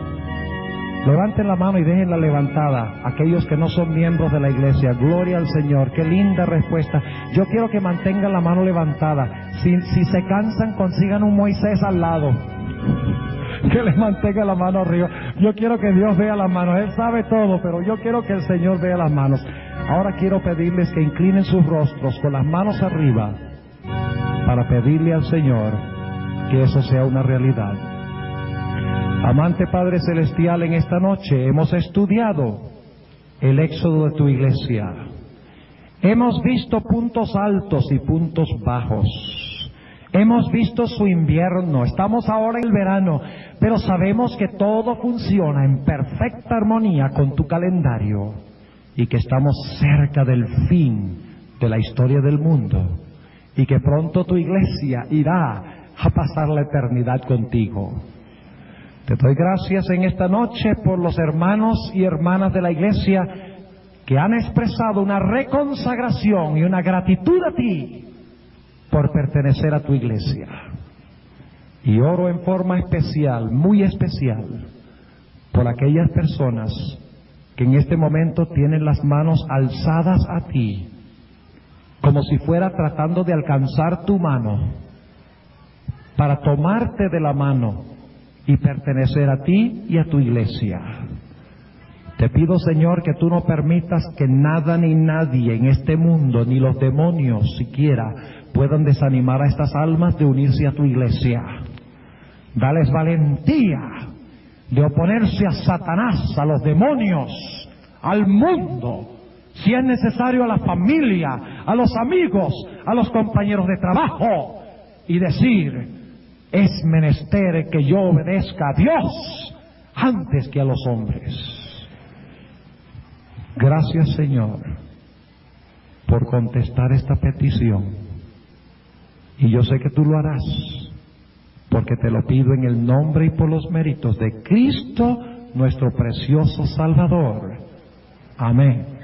Levanten la mano y déjenla levantada aquellos que no son miembros de la iglesia. Gloria al Señor. Qué linda respuesta. Yo quiero que mantengan la mano levantada. Si se cansan, consigan un Moisés al lado que les mantenga la mano arriba. Yo quiero que Dios vea las manos. Él sabe todo, pero yo quiero que el Señor vea las manos. Ahora quiero pedirles que inclinen sus rostros con las manos arriba para pedirle al Señor que eso sea una realidad. Amante Padre Celestial, en esta noche hemos estudiado el éxodo de tu iglesia. Hemos visto puntos altos y puntos bajos. Hemos visto su invierno. Estamos ahora en el verano, pero sabemos que todo funciona en perfecta armonía con tu calendario y que estamos cerca del fin de la historia del mundo y que pronto tu iglesia irá a pasar la eternidad contigo. Te doy gracias en esta noche por los hermanos y hermanas de la iglesia que han expresado una reconsagración y una gratitud a ti por pertenecer a tu iglesia. Y oro en forma especial, muy especial, por aquellas personas que en este momento tienen las manos alzadas a ti, como si fuera tratando de alcanzar tu mano, para tomarte de la mano y pertenecer a ti y a tu iglesia. Te pido, Señor, que tú no permitas que nada ni nadie en este mundo, ni los demonios siquiera, puedan desanimar a estas almas de unirse a tu iglesia. Dales valentía, de oponerse a Satanás, a los demonios, al mundo, si es necesario a la familia, a los amigos, a los compañeros de trabajo, y decir: es menester que yo obedezca a Dios antes que a los hombres. Gracias, Señor, por contestar esta petición. Y yo sé que tú lo harás, porque te lo pido en el nombre y por los méritos de Cristo, nuestro precioso Salvador. Amén.